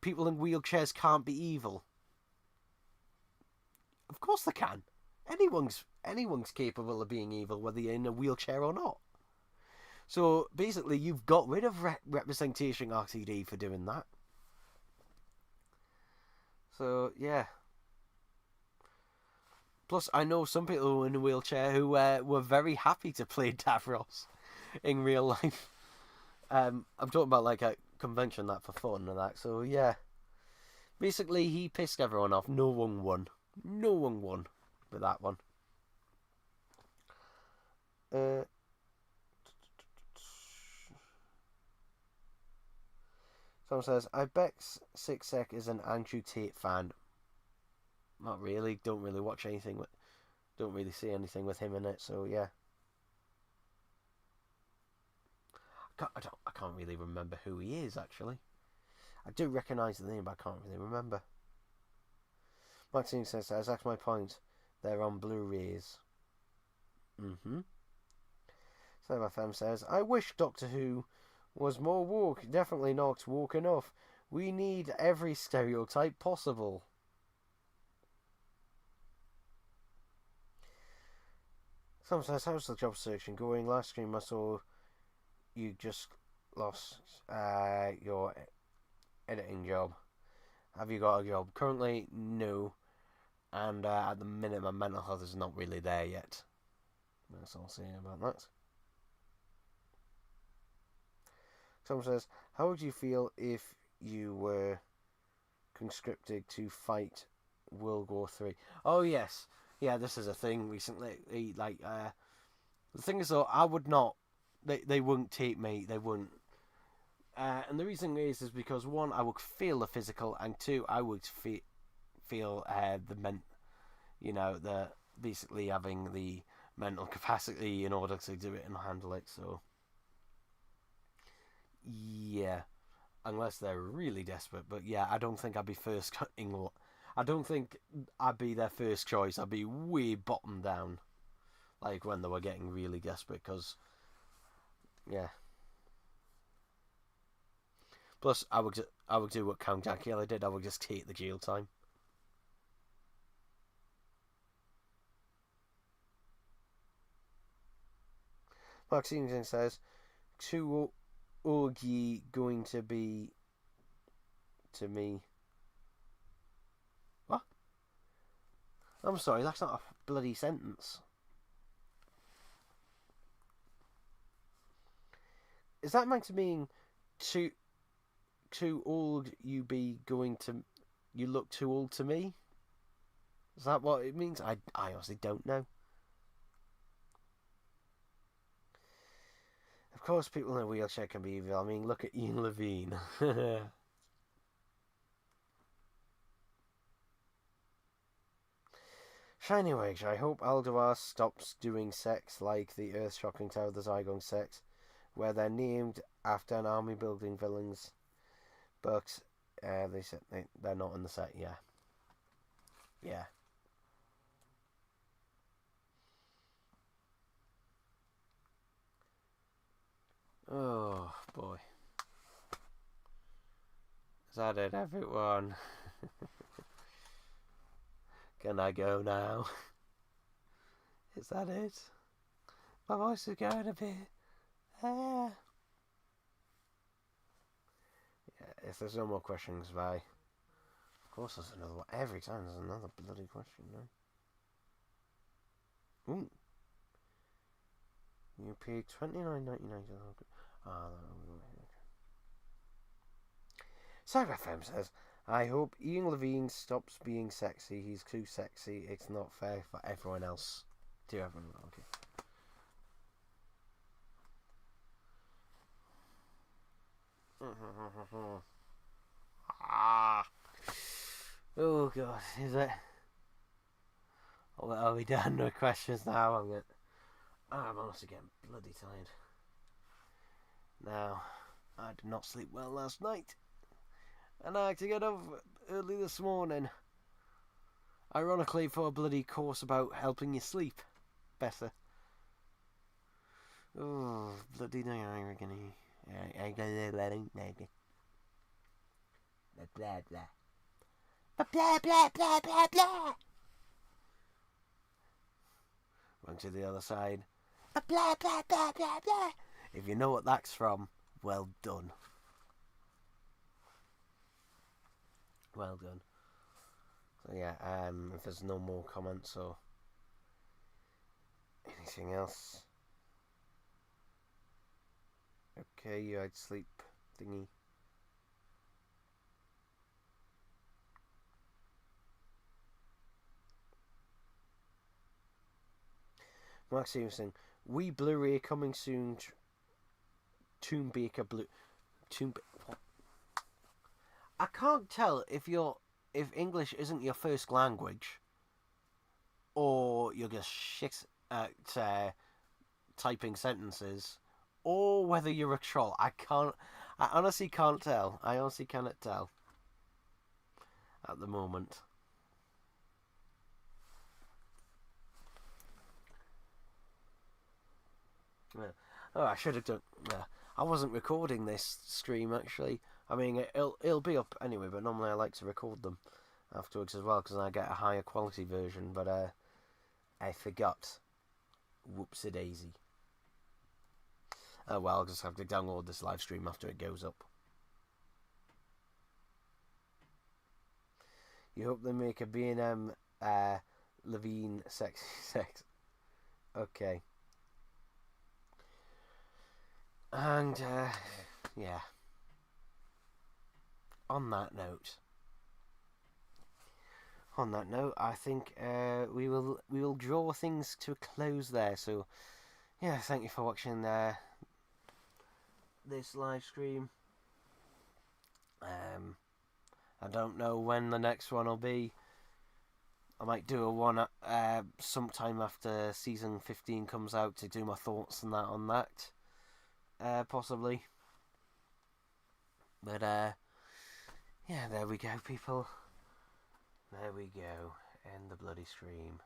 people in wheelchairs can't be evil. Of course they can. Anyone's capable of being evil, whether you're in a wheelchair or not. So basically, you've got rid of representation RTD for doing that. So yeah. Plus, I know some people in a wheelchair who were very happy to play Davros in real life. I'm talking about like a convention that for fun and that. So yeah, basically he pissed everyone off. No one won. No one won with that one. Someone says, I bet Six Sec is an Andrew Tate fan. Not really. Don't really watch anything Don't really see anything with him in it, so yeah. I can't really remember who he is, actually. I do recognise the name, but I can't really remember. Maxine says, that's my point. They're on Blu-rays. Mm-hmm. Sam FM says, I wish Doctor Who was more woke. Definitely not woke enough. We need every stereotype possible. Sam says, how's the job searching going? Last stream I saw you just lost your editing job. Have you got a job? Currently, no. And at the minute, my mental health is not really there yet. That's all I'll say about that. Someone says, how would you feel if you were conscripted to fight World War III? Oh, yes. Yeah, this is a thing recently. The thing is, though, I would not. They wouldn't take me. They wouldn't. And the reason is because, one, I would feel the physical, and two, I would feel the basically having the mental capacity in order to do it and handle it. So, yeah, unless they're really desperate. But yeah, I don't think I'd be first cutting. I don't think I'd be their first choice. I'd be way bottom down, like when they were getting really desperate. Because, yeah. Plus, I would do what Count Dracula did. I would just take the jail time. Maxine says, "Too Orgy going to be to me." What? I'm sorry, that's not a bloody sentence. Is that meant to mean too old you be going to? You look too old to me? Is that what it means? I honestly don't know. Of course, people in a wheelchair can be evil. I mean, look at Ian Levine. Shiny Wage, I hope Alduar stops doing sex like the earth-shocking Tower of the Zygon sex, where they're named after an army-building villains, but they said they're not in the set. Yeah. Yeah. Oh, boy. Is that it, everyone? Can I go now? Is that it? My voice is going a bit. Yeah, if there's no more questions, bye. Of course there's another one. Every time there's another bloody question, no? Ooh. You paid $29.99. SagaFM says, I hope Ian Levine stops being sexy. He's too sexy. It's not fair for everyone else. To everyone, okay. Oh god, is it? Are we done with questions now? I'm honestly getting bloody tired. Now, I did not sleep well last night, and I had to get up early this morning. Ironically, for a bloody course about helping you sleep better. Oh, bloody irony. Blah blah blah. Blah blah blah blah blah. Run to the other side. Blah blah blah blah blah. If you know what that's from, well done. Well done. So yeah, if there's no more comments or anything else. Okay, you had sleep thingy. Mark Stevenson, we Blu-ray coming soon. Tomb Baker Blue. What? I can't tell if English isn't your first language. or you're just shit at typing sentences, or whether you're a troll. I honestly can't tell. I honestly cannot tell at the moment. Yeah. Oh, I should have done. I wasn't recording this stream actually. I mean, it'll be up anyway, but normally I like to record them afterwards as well because I get a higher quality version. But I forgot. Whoopsie daisy. Oh well, I'll just have to download this live stream after it goes up. You hope they make a B&M Levine sexy sex. Okay. And yeah. On that note, I think we will draw things to a close there. So yeah, thank you for watching this live stream. I don't know when the next one will be. I might do a one sometime after season 15 comes out to do my thoughts and that on that. Possibly. But yeah, there we go, people. There we go. End the bloody stream.